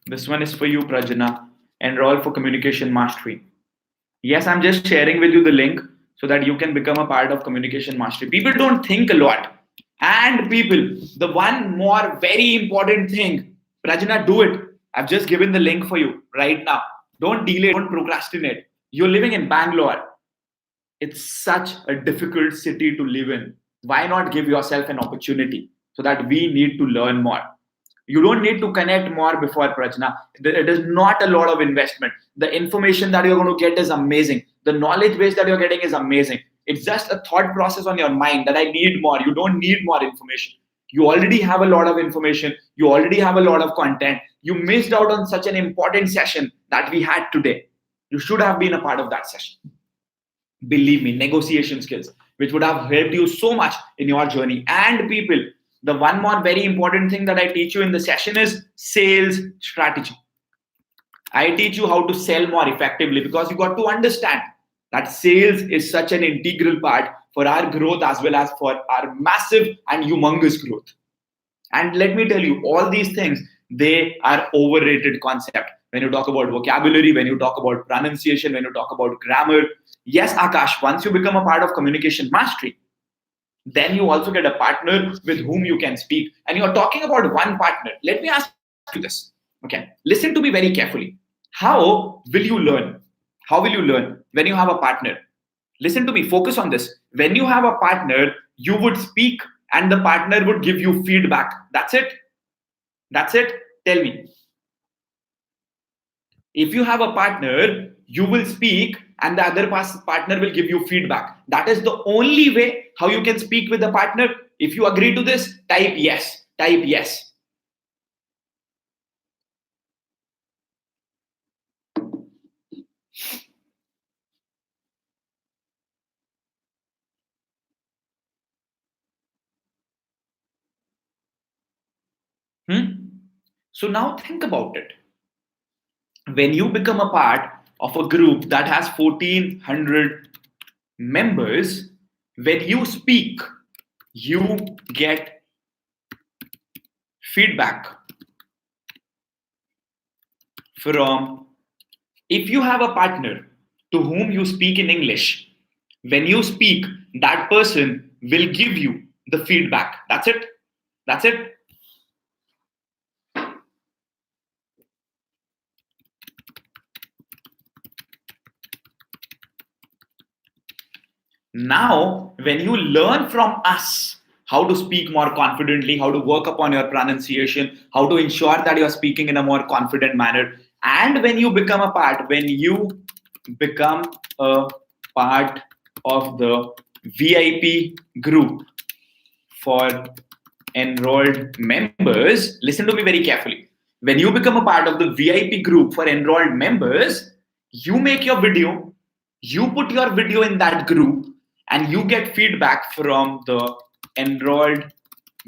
This one is for you, Prajna. Enroll for Communication Mastery. Yes, I'm just sharing with you the link so that you can become a part of Communication Mastery. People don't think a lot. And people, the one more very important thing, Prajna, do it. I've just given the link for you right now. Don't delay, don't procrastinate. You're living in Bangalore. It's such a difficult city to live in. Why not give yourself an opportunity so that we need to learn more? You don't need to connect more before Prajna. It is not a lot of investment. The information that you're going to get is amazing. The knowledge base that you're getting is amazing. It's just a thought process on your mind that I need more. You don't need more information. You already have a lot of information. You already have a lot of content. You missed out on such an important session that we had today. You should have been a part of that session. Believe me, negotiation skills, which would have helped you so much in your journey. And people, the one more very important thing that I teach you in the session is sales strategy. I teach you how to sell more effectively because you got to understand that sales is such an integral part for our growth as well as for our massive and humongous growth. And let me tell you, all these things, they are overrated concept. When you talk about vocabulary, when you talk about pronunciation, when you talk about grammar. Yes, Akash, once you become a part of Communication Mastery, then you also get a partner with whom you can speak. And you're talking about one partner. Let me ask you this. Okay, listen to me very carefully. How will you learn? How will you learn when you have a partner? Listen to me, focus on this. When you have a partner, you would speak and the partner would give you feedback. That's it. That's it. Tell me. If you have a partner, you will speak and the other partner will give you feedback. That is the only way how you can speak with the partner. If you agree to this, type yes. Type yes. So now think about it. When you become a part of a group that has 1400 members, when you speak, you get feedback from, if you have a partner to whom you speak in English, when you speak, that person will give you the feedback. That's it. That's it. Now, when you learn from us how to speak more confidently, how to work upon your pronunciation, how to ensure that you're speaking in a more confident manner, and when you become a part, when you become a part of the VIP group for enrolled members, listen to me very carefully. When you become a part of the VIP group for enrolled members, you make your video, you put your video in that group, and you get feedback from the enrolled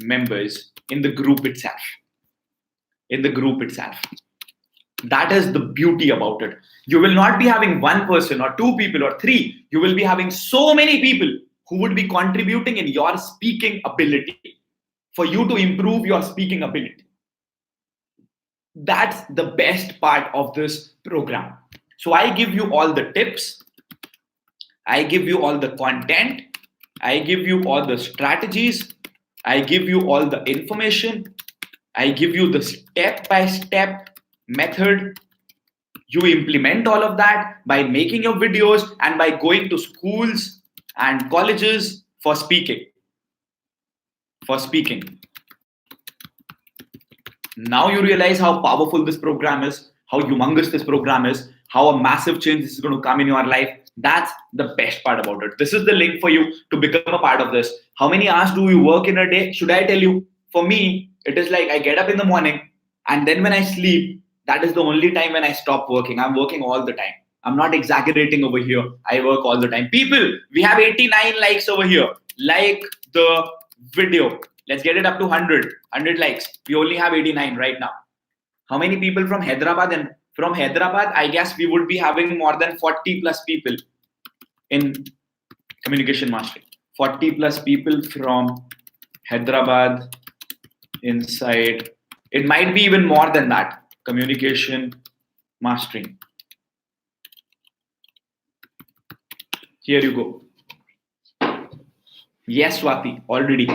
members in the group itself. In the group itself. That is the beauty about it. You will not be having one person or two people or three. You will be having so many people who would be contributing in your speaking ability for you to improve your speaking ability. That's the best part of this program. So I give you all the tips, I give you all the content, I give you all the strategies, I give you all the information, I give you the step-by-step method. You implement all of that by making your videos and by going to schools and colleges for speaking. For speaking. Now you realize how powerful this program is, how humongous this program is, how a massive change this is going to come in your life. That's the best part about it. This is the link for you to become a part of this. How many hours do you work in a day? Should I tell you? For me, it is like I get up in the morning and then when I sleep, that is the only time when I stop working. I'm working all the time. I'm not exaggerating over here. I work all the time. People, we have 89 likes over here. Like the video. Let's get it up to 100 likes. We only have 89 right now. How many people from Hyderabad? And from Hyderabad, I guess we would be having more than 40 plus people in communication mastery. 40 plus people from Hyderabad inside. It might be even more than that. Communication mastering. Here you go. Yes, Swati, already.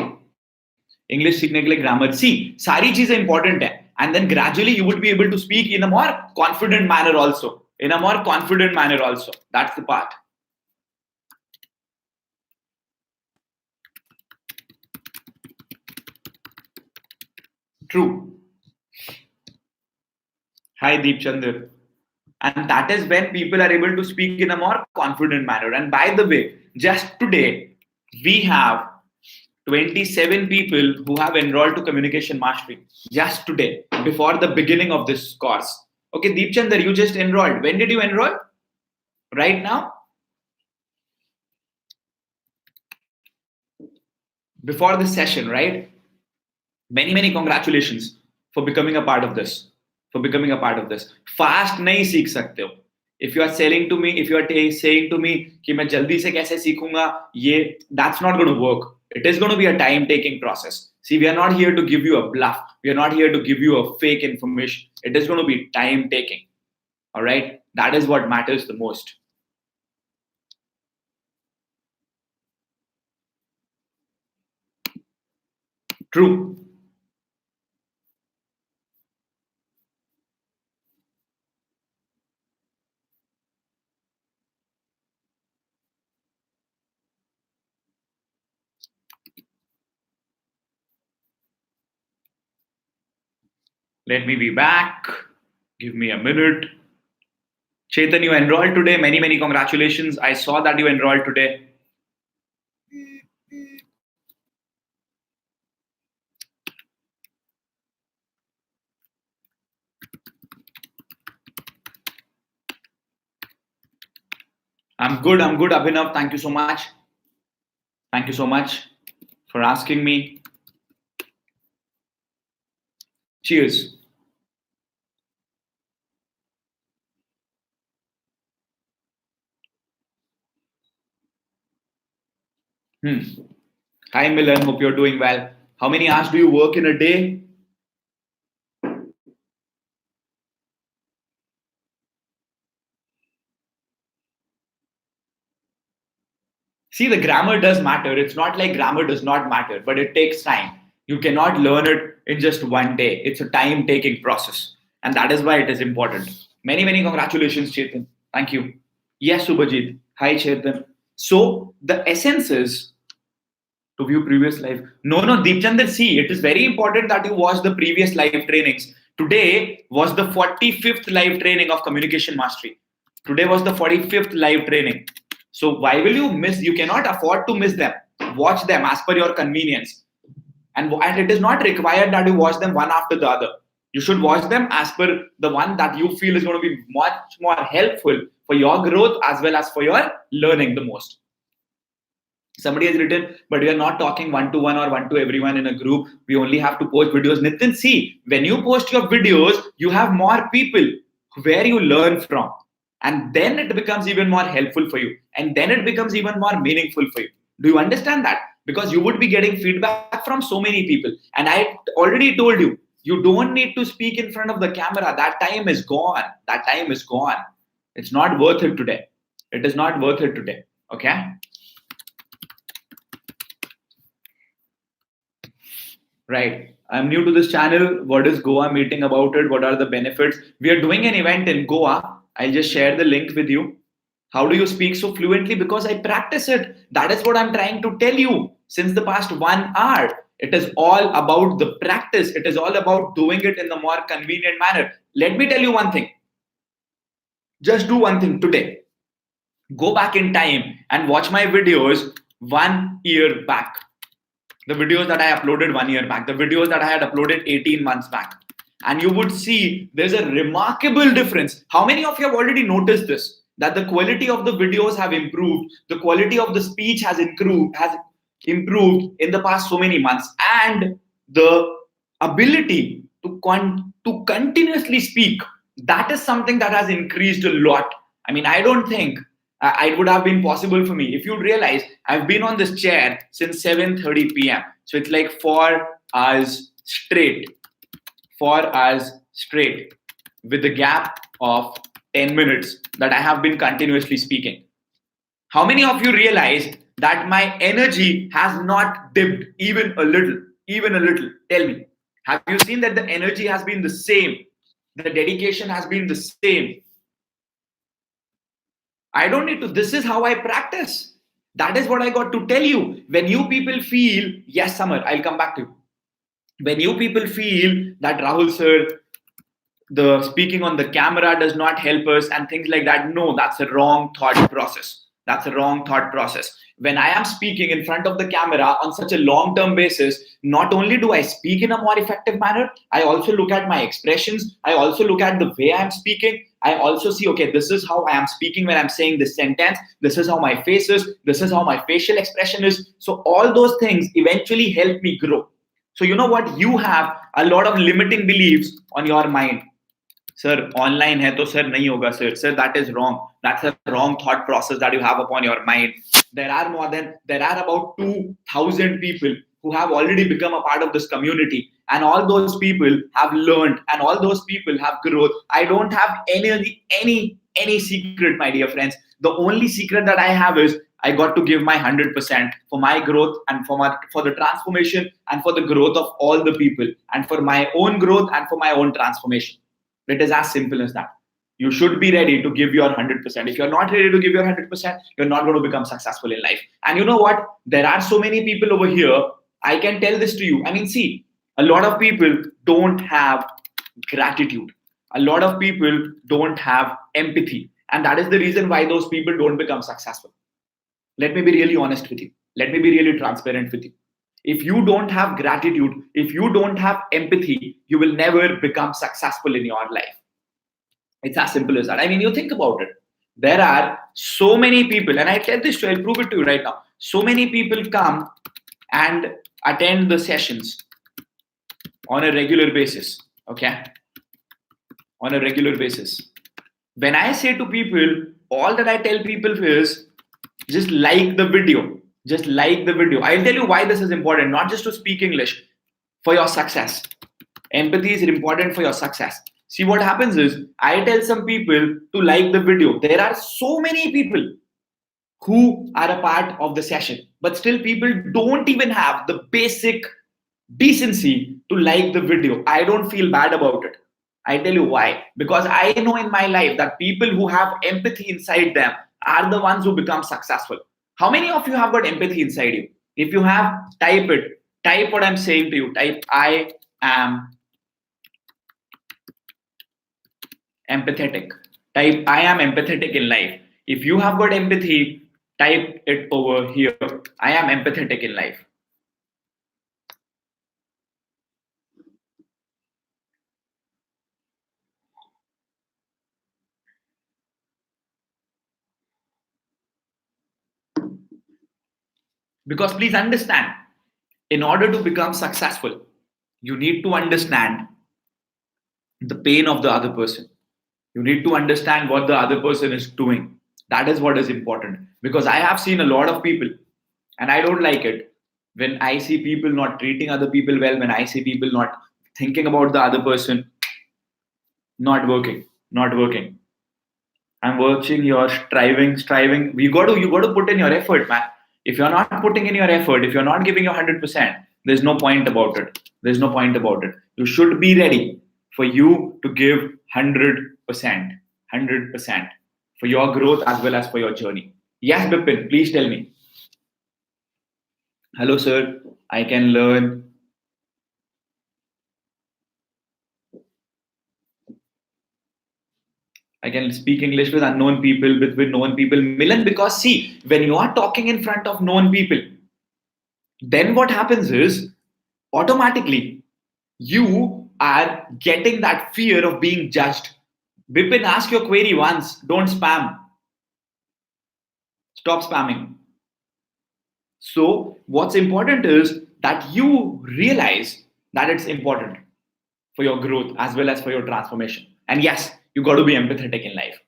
English सीखने के लिए grammar. See, सारी चीजें important है. And then gradually you would be able to speak in a more confident manner also. In a more confident manner also. That's the part. True. Hi, Deep Chandra. And that is when people are able to speak in a more confident manner. And by the way, just today, we have 27 people who have enrolled to communication mastery. Just today, before the beginning of this course. Okay, Deep Chandra, you just enrolled. When did you enroll? Right now? Before this session, right? Many congratulations for becoming a part of this. Fast नहीं सीख सकते हो. If you are selling to me, if you are saying to me कि मैं जल्दी से कैसे सीखूंगा, ये that's not going to work. It is going to be a time-taking process. See, we are not here to give you a bluff. We are not here to give you a fake information. It is going to be time-taking. All right? That is what matters the most. True. Let me be back. Give me a minute. Chetan, you enrolled today. Many congratulations. I saw that you enrolled today. I'm good, Abhinav. Thank you so much. Thank you so much for asking me. Cheers. Hi, Milan. Hope you're doing well. How many hours do you work in a day? See, the grammar does matter. It's not like grammar does not matter, but it takes time. You cannot learn it in just one day. It's a time taking process. And that is why it is important. Many, many congratulations, Chetan. Thank you. Yes, Subhajit. Hi, Chetan. So, the essence is to view previous live. No, Deepchandar, see, it is very important that you watch the previous live trainings. Today was the 45th live training of communication mastery. Today was the 45th live training. So why will you miss? You cannot afford to miss them. Watch them as per your convenience. And it is not required that you watch them one after the other. You should watch them as per the one that you feel is going to be much more helpful for your growth as well as for your learning the most. Somebody has written, but we are not talking one to one or one to everyone in a group. We only have to post videos. Nitin, see, when you post your videos, you have more people where you learn from. And then it becomes even more helpful for you. And then it becomes even more meaningful for you. Do you understand that? Because you would be getting feedback from so many people. And I already told you, you don't need to speak in front of the camera. That time is gone. That time is gone. It's not worth it today. It is not worth it today. Okay? Right. I'm new to this channel. What is Goa meeting about it? What are the benefits? We are doing an event in Goa. I'll just share the link with you. How do you speak so fluently? Because I practice it. That is what I'm trying to tell you since the past 1 hour. It is all about the practice. It is all about doing it in the more convenient manner. Let me tell you one thing. Just do one thing today. Go back in time and watch my videos 1 year back. The videos that I uploaded 1 year back, the videos that I had uploaded 18 months back. And you would see there's a remarkable difference. How many of you have already noticed this? That the quality of the videos have improved, the quality of the speech has improved in the past so many months, and the ability to continuously speak, that is something that has increased a lot. I mean, I don't think it would have been possible for me. If you realize, I've been on this chair since 7:30 p.m. So it's like 4 hours straight. 4 hours straight with the gap of 10 minutes that I have been continuously speaking. How many of you realize that my energy has not dipped even a little? Even a little. Tell me. Have you seen that the energy has been the same? The dedication has been the same. I don't need to. This is how I practice. That is what I got to tell you. When you people feel, yes, Samar, I'll come back to you. When you people feel that Rahul sir, the speaking on the camera does not help us and things like that, no, that's a wrong thought process. That's a wrong thought process. When I am speaking in front of the camera on such a long-term basis, not only do I speak in a more effective manner, I also look at my expressions. I also look at the way I'm speaking. I also see, okay, this is how I am speaking when I'm saying this sentence. This is how my face is. This is how my facial expression is. So all those things eventually help me grow. So you know what? You have a lot of limiting beliefs on your mind. Sir, online hai to sir nahi hoga sir. Sir, that is wrong. That's a wrong thought process that you have upon your mind. There are about 2,000 people who have already become a part of this community, and all those people have learned, and all those people have growth. I don't have any secret, my dear friends. The only secret that I have is I got to give my 100% for my growth and for the transformation and for the growth of all the people, and for my own growth and for my own transformation. It is as simple as that. You should be ready to give your 100%. If you're not ready to give your 100%, you're not going to become successful in life. And you know what? There are so many people over here. I can tell this to you. I mean, see, a lot of people don't have gratitude. A lot of people don't have empathy. And that is the reason why those people don't become successful. Let me be really honest with you. Let me be really transparent with you. If you don't have gratitude, if you don't have empathy, you will never become successful in your life. It's as simple as that. I mean, you think about it. There are so many people, and I tell this to you, I'll prove it to you right now. So many people come and attend the sessions on a regular basis. Okay? On a regular basis. When I say to people, all that I tell people is just like the video. Just like the video. I'll tell you why this is important, not just to speak English, for your success. Empathy is important for your success. See, what happens is, I tell some people to like the video. There are so many people who are a part of the session, but still people don't even have the basic decency to like the video. I don't feel bad about it. I tell you why. Because I know in my life that people who have empathy inside them are the ones who become successful. How many of you have got empathy inside you? If you have, type it. Type what I'm saying to you. Type I am empathetic. Type I am empathetic in life. If you have got empathy, type it over here. I am empathetic in life. Because please understand, in order to become successful, you need to understand the pain of the other person. You need to understand what the other person is doing. That is what is important. Because I have seen a lot of people, and I don't like it when I see people not treating other people well, when I see people not thinking about the other person, not working, not working. I'm watching your striving. You got to put in your effort, man. If you're not putting in your effort, if you're not giving your 100%, there's no point about it. There's no point about it. You should be ready for you to give 100%, 100% for your growth as well as for your journey. Yes, Bipin, please tell me. Hello, sir. I can learn. I can speak English with unknown people, with known people. Milan, because see, when you are talking in front of known people, then what happens is automatically you are getting that fear of being judged. Bipin, ask your query once. Don't spam. Stop spamming. So, what's important is that you realize that it's important for your growth as well as for your transformation. And yes, you got to be empathetic in life.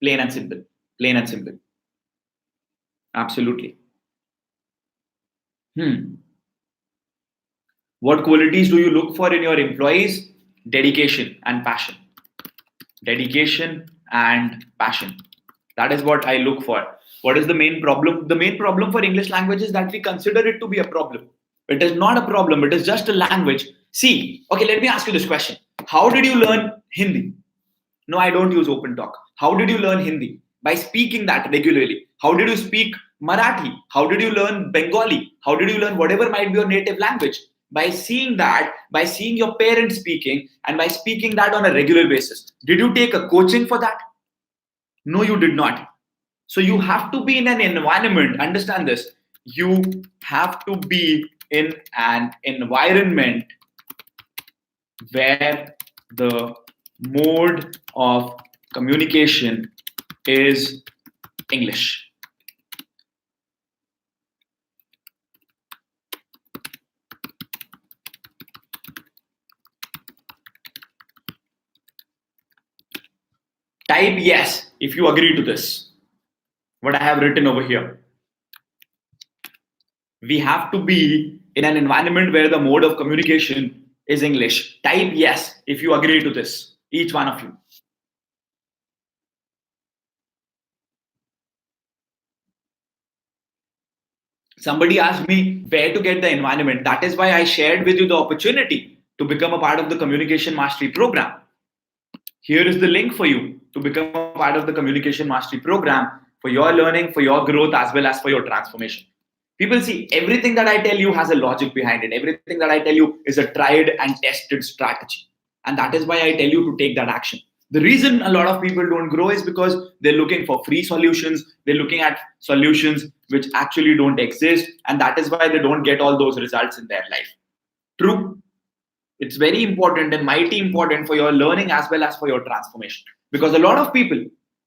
Plain and simple. Plain and simple. Absolutely. What qualities do you look for in your employees? Dedication and passion. Dedication and passion. That is what I look for. What is the main problem? The main problem for English language is that we consider it to be a problem. It is not a problem, it is just a language. See, okay, let me ask you this question. How did you learn Hindi? No, I don't use open talk. How did you learn Hindi? By speaking that regularly. How did you speak Marathi? How did you learn Bengali? How did you learn whatever might be your native language? By seeing that, by seeing your parents speaking, and by speaking that on a regular basis. Did you take a coaching for that? No, you did not. So you have to be in an environment, understand this. You have to be in an environment where the mode of communication is English. Type yes if you agree to this. What I have written over here. We have to be in an environment where the mode of communication is English. Type yes if you agree to this, each one of you. Somebody asked me where to get the environment. That is why I shared with you the opportunity to become a part of the Communication Mastery Program. Here is the link for you to become a part of the Communication Mastery Program for your learning, for your growth, as well as for your transformation. People see everything that I tell you has a logic behind it. Everything that I tell you is a tried and tested strategy. And that is why I tell you to take that action. The reason a lot of people don't grow is because they're looking for free solutions. They're looking at solutions which actually don't exist. And that is why they don't get all those results in their life. True. It's very important and mighty important for your learning as well as for your transformation. Because a lot of people,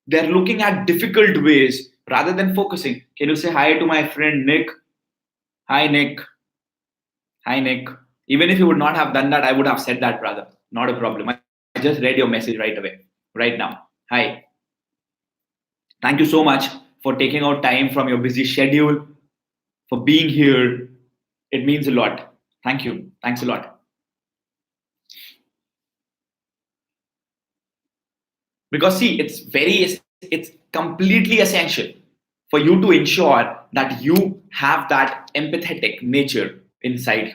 they're looking at difficult ways rather than focusing. Can you say hi to my friend Nick? Hi, Nick. Hi, Nick. Even if you would not have done that, I would have said that, brother. Not a problem. I just read your message right away, right now. Hi. Thank you so much for taking out time from your busy schedule, for being here. It means a lot. Thank you. Thanks a lot. Because see, it's completely essential for you to ensure that you have that empathetic nature inside you.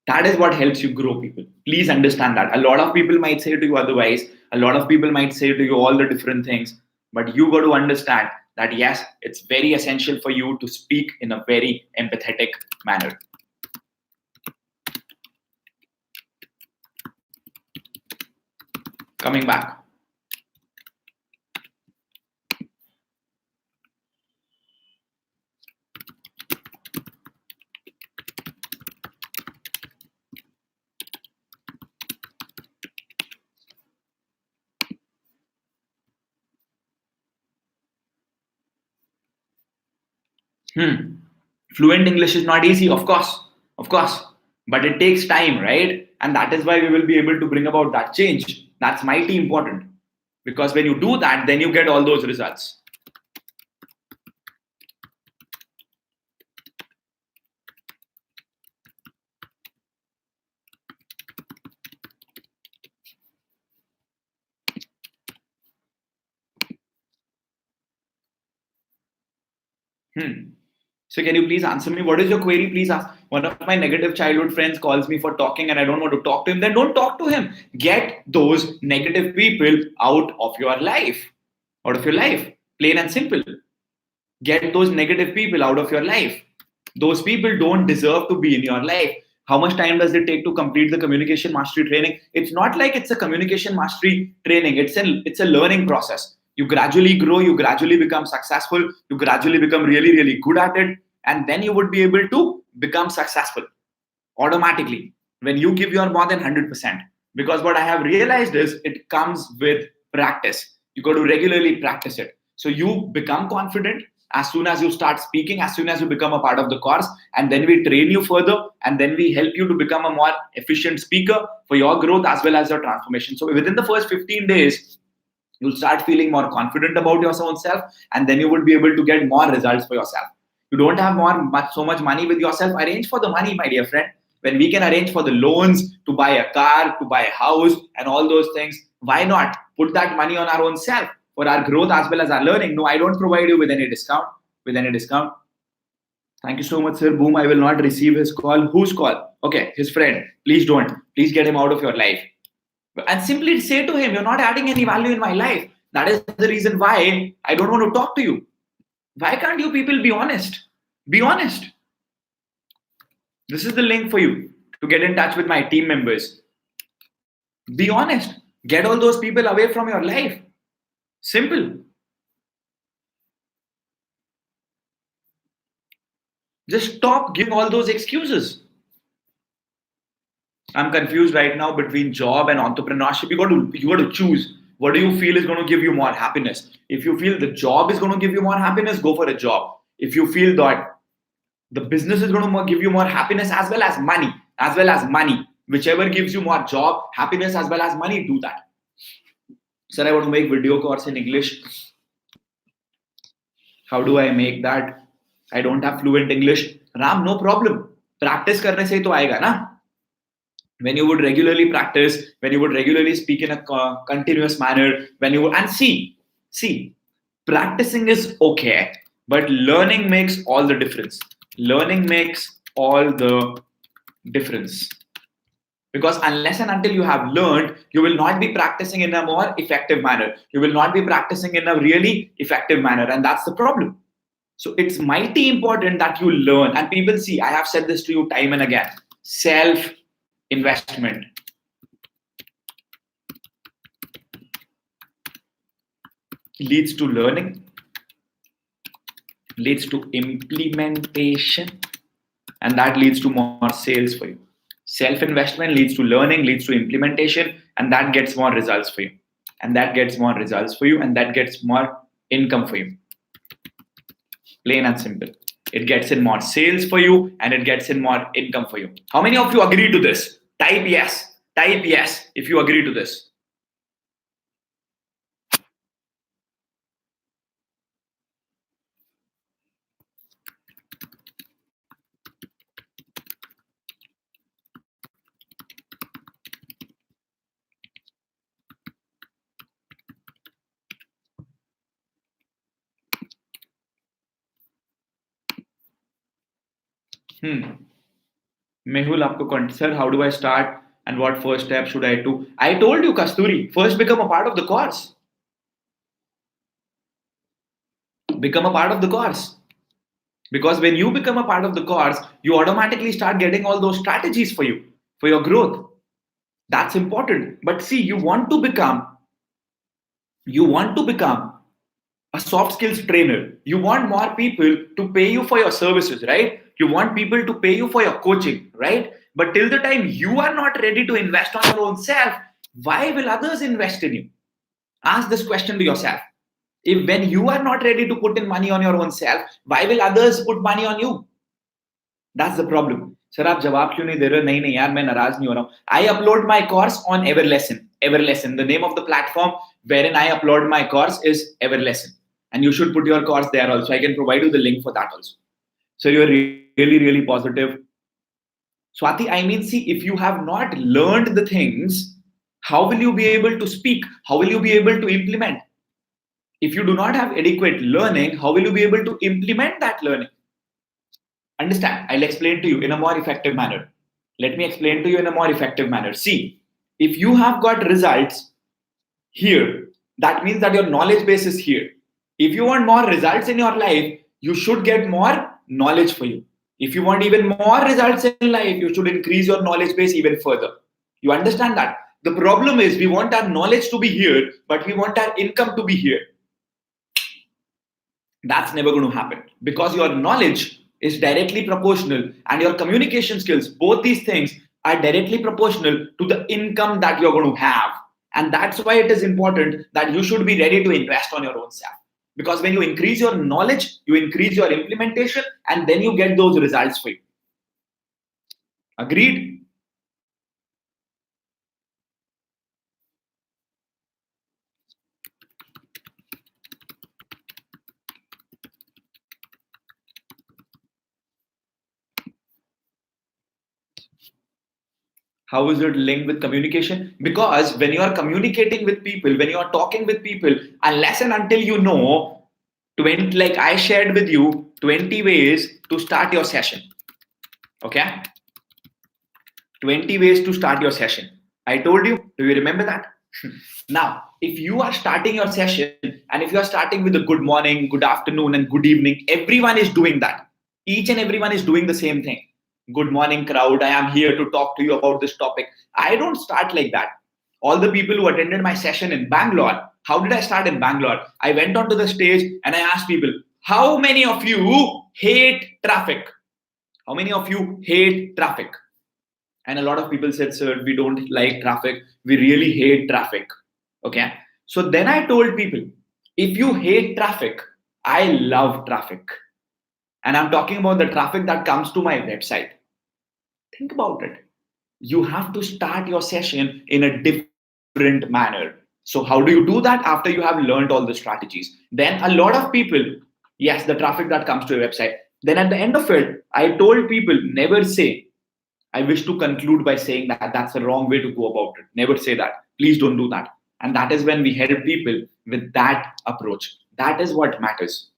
That is what helps you grow, people. Please understand that. A lot of people might say to you otherwise, a lot of people might say to you all the different things, but you got to understand that yes, it's very essential for you to speak in a very empathetic manner. Coming back. Fluent English is not easy, of course, but it takes time, right? And that is why we will be able to bring about that change. That's mighty important, because when you do that, then you get all those results. So can you please answer me? What is your query? Please ask. One of my negative childhood friends calls me for talking and I don't want to talk to him. Then don't talk to him. Get those negative people out of your life. Out of your life. Plain and simple. Get those negative people out of your life. Those people don't deserve to be in your life. How much time does it take to complete the communication mastery training? It's not like it's a communication mastery training. It's a learning process. You gradually grow, you gradually become successful, you gradually become really, really good at it, and then you would be able to become successful automatically when you give your more than 100%. Because what I have realized is it comes with practice. You got to regularly practice it. So you become confident as soon as you start speaking, as soon as you become a part of the course, and then we train you further, and then we help you to become a more efficient speaker for your growth as well as your transformation. So within the first 15 days, you'll start feeling more confident about your own self, and then you would be able to get more results for yourself. You don't have so much money with yourself. Arrange for the money, my dear friend. When we can arrange for the loans to buy a car, to buy a house, and all those things, why not put that money on our own self for our growth as well as our learning? No, I don't provide you with any discount. Thank you so much, sir. Boom, I will not receive his call. Whose call? Okay, his friend. Please don't. Please get him out of your life. And simply say to him, you're not adding any value in my life. That is the reason why I don't want to talk to you. Why can't you people be honest? Be honest. This is the link for you to get in touch with my team members. Be honest. Get all those people away from your life. Simple. Just stop giving all those excuses. I'm confused right now between job and entrepreneurship. You got to choose. What do you feel is going to give you more happiness? If you feel the job is going to give you more happiness, go for a job. If you feel that the business is going to give you more happiness as well as money, whichever gives you more job, happiness as well as money, do that. Sir, I want to make video course in English. How do I make that? I don't have fluent English. Ram, no problem. Practice करने से ही तो आएगा ना. When you would regularly practice, when you would regularly speak in a continuous manner, when you would, and see, practicing is okay, but learning makes all the difference. Learning makes all the difference. Because unless and until you have learned, you will not be practicing in a more effective manner. You will not be practicing in a really effective manner, and that's the problem. So it's mighty important that you learn. And people see, I have said this to you time and again, self-investment. Leads to learning, leads to implementation, and that leads to more sales for you. Self-investment leads to learning, leads to implementation, and that gets more results for you. And that gets more results for you, and that gets more income for you. Plain and simple. It gets in more sales for you, and it gets in more income for you. How many of you agree to this? Type yes. Type yes if you agree to this. Mehul, आपको sir, how do I start and what first step should I do? I told you, Kasturi, first become a part of the course. Become a part of the course. Because when you become a part of the course, you automatically start getting all those strategies for you, for your growth. That's important. But see, you want to become a soft skills trainer. You want more people to pay you for your services, right? You want people to pay you for your coaching, right? But till the time you are not ready to invest on your own self, why will others invest in you? Ask this question to yourself. If when you are not ready to put in money on your own self, why will others put money on you? That's the problem. Sir आप जवाब क्यों नहीं दे रहे हो? नहीं नहीं यार मैं नाराज नहीं हो रहा हूँ. I upload my course on Everlesson. The name of the platform wherein I upload my course is Everlesson, and you should put your course there also. I can provide you the link for that also. So you're really positive. Swati, I mean, see, if you have not learned the things, how will you be able to speak? How will you be able to implement? If you do not have adequate learning, how will you be able to implement that learning? Understand? I'll explain to you in a more effective manner. Let me explain to you in a more effective manner. See, if you have got results here, that means that your knowledge base is here. If you want more results in your life, you should get more knowledge for you. If you want even more results in life, you should increase your knowledge base even further. You understand that? The problem is we want our knowledge to be here, but we want our income to be here. That's never going to happen because your knowledge is directly proportional and your communication skills, both these things are directly proportional to the income that you're going to have. And that's why it is important that you should be ready to invest on your own self. Because when you increase your knowledge, you increase your implementation, and then you get those results for you. Agreed? How is it linked with communication? Because when you are communicating with people, when you are talking with people, unless and until you know 20, like I shared with you 20 ways to start your session. Okay? 20 ways to start your session. I told you, do you remember that? Now, if you are starting your session and if you are starting with a good morning, good afternoon, and good evening, everyone is doing that. Each and everyone is doing the same thing. Good morning, crowd. I am here to talk to you about this topic. I don't start like that. All the people who attended my session in Bangalore, how did I start in Bangalore? I went onto the stage and I asked people, how many of you hate traffic? How many of you hate traffic? And a lot of people said, sir, we don't like traffic. We really hate traffic. Okay. So then I told people, if you hate traffic, I love traffic. And I'm talking about the traffic that comes to my website. Think about it. You have to start your session in a different manner. So how do you do that? After you have learned all the strategies, then a lot of people, yes, the traffic that comes to your website. Then at the end of it, I told people, never say, I wish to conclude by saying that that's the wrong way to go about it. Never say that. Please don't do that. And that is when we help people with that approach. That is what matters.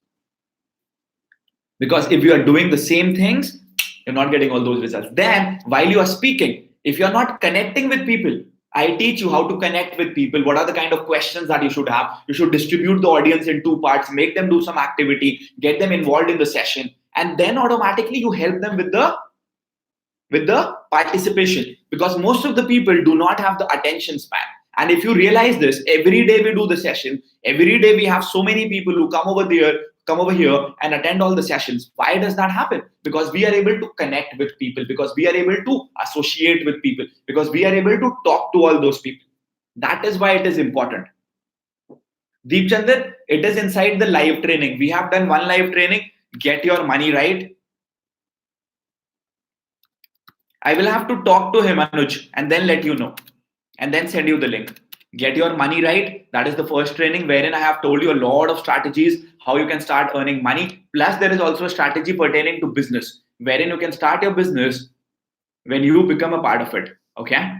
Because if you are doing the same things, you're not getting all those results. Then, while you are speaking, if you're not connecting with people, I teach you how to connect with people. What are the kind of questions that you should have? You should distribute the audience in two parts, make them do some activity, get them involved in the session, and then automatically you help them with the participation, because most of the people do not have the attention span. And if you realize this, every day we do the session, every day we have so many people who come over here and attend all the sessions. Why does that happen? Because we are able to connect with people, because we are able to associate with people, because we are able to talk to all those people. That is why it is important. Deep Chandar, it is inside the live training. We have done one live training, Get Your Money Right. I will have to talk to him, Anuj, and then let you know, and then send you the link. Get Your Money Right. That is the first training wherein I have told you a lot of strategies how you can start earning money. Plus, there is also a strategy pertaining to business wherein you can start your business when you become a part of it. Okay.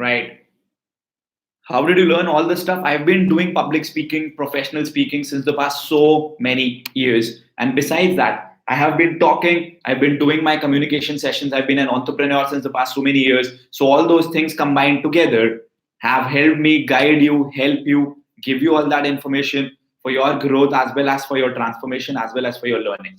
right? How did you learn all this stuff? I've been doing public speaking, professional speaking since the past so many years. And besides that, I have been talking, I've been doing my communication sessions, I've been an entrepreneur since the past so many years. So all those things combined together have helped me guide you, help you, give you all that information for your growth as well as for your transformation as well as for your learning.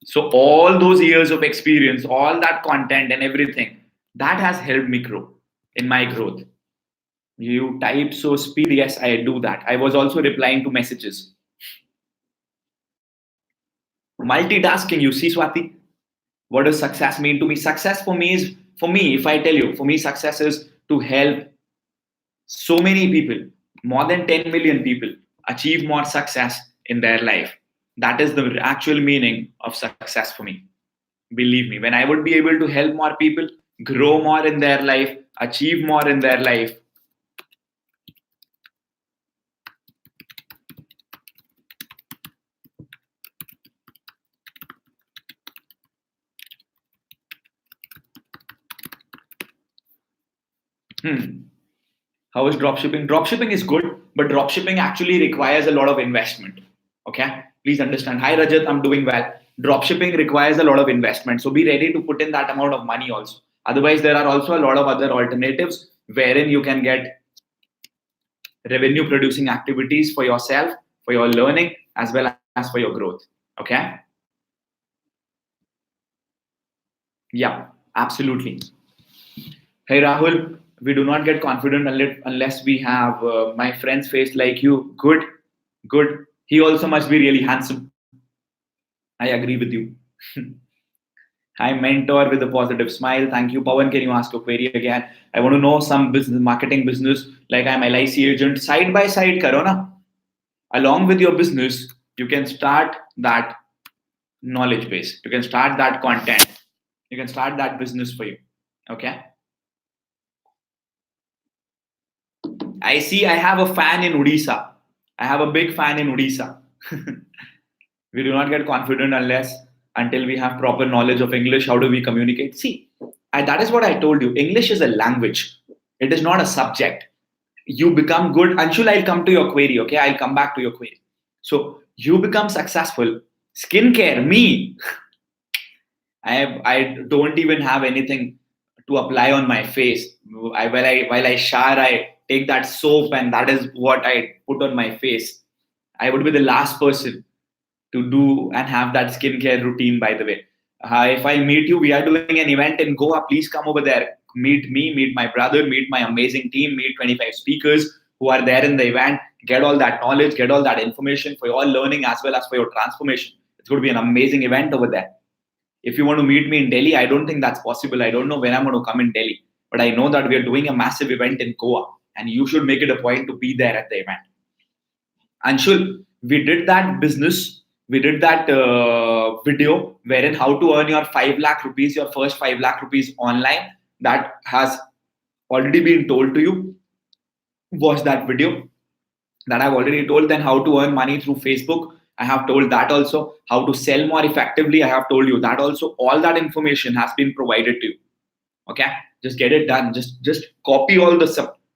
So all those years of experience, all that content and everything, that has helped me grow in my growth. You type so speed, yes, I do that. I was also replying to messages. Multitasking, you see, Swati, what does success mean to me? Success for me is, for me, if I tell you, for me, success is to help so many people, more than 10 million people, achieve more success in their life. That is the actual meaning of success for me. Believe me, when I would be able to help more people, grow more in their life, achieve more in their life, how is dropshipping? Dropshipping is good, but dropshipping actually requires a lot of investment. Okay, please understand. Hi Rajat, I'm doing well. Dropshipping requires a lot of investment, so be ready to put in that amount of money also. Otherwise, there are also a lot of other alternatives wherein you can get revenue producing activities for yourself, for your learning, as well as for your growth. Okay? Yeah, absolutely. Hey Rahul, we do not get confident unless we have my friend's face like you. Good, good. He also must be really handsome. I agree with you. Hi, mentor with a positive smile. Thank you. Pawan, can you ask a query again? I want to know some business, marketing business, like I'm LIC agent. Side by side, karo na. Along with your business, you can start that knowledge base. You can start that content. You can start that business for you. Okay. I see I have a fan in Odisha. I have a big fan in Odisha. We do not get confident until we have proper knowledge of English. How do we communicate? See, that is what I told you. English is a language. It is not a subject. You become good. Anshul, I'll come to your query. Okay, I'll come back to your query. So you become successful. Skincare, me. I don't even have anything to apply on my face. While I shower, I take that soap and that is what I put on my face. I would be the last person to do and have that skincare routine, by the way. If I meet you, we are doing an event in Goa. Please come over there. Meet me, meet my brother, meet my amazing team, meet 25 speakers who are there in the event. Get all that knowledge, get all that information for your learning as well as for your transformation. It's going to be an amazing event over there. If you want to meet me in Delhi, I don't think that's possible. I don't know when I'm going to come in Delhi, but I know that we are doing a massive event in Goa, and you should make it a point to be there at the event. Anshul, we did that business. We did that video wherein how to earn your 5 lakh rupees, your first 5 lakh rupees online. That has already been told to you. Watch that video that I've already told. Then how to earn money through Facebook. I have told that also. How to sell more effectively. I have told you that also. All that information has been provided to you. Okay, just get it done. Just copy all the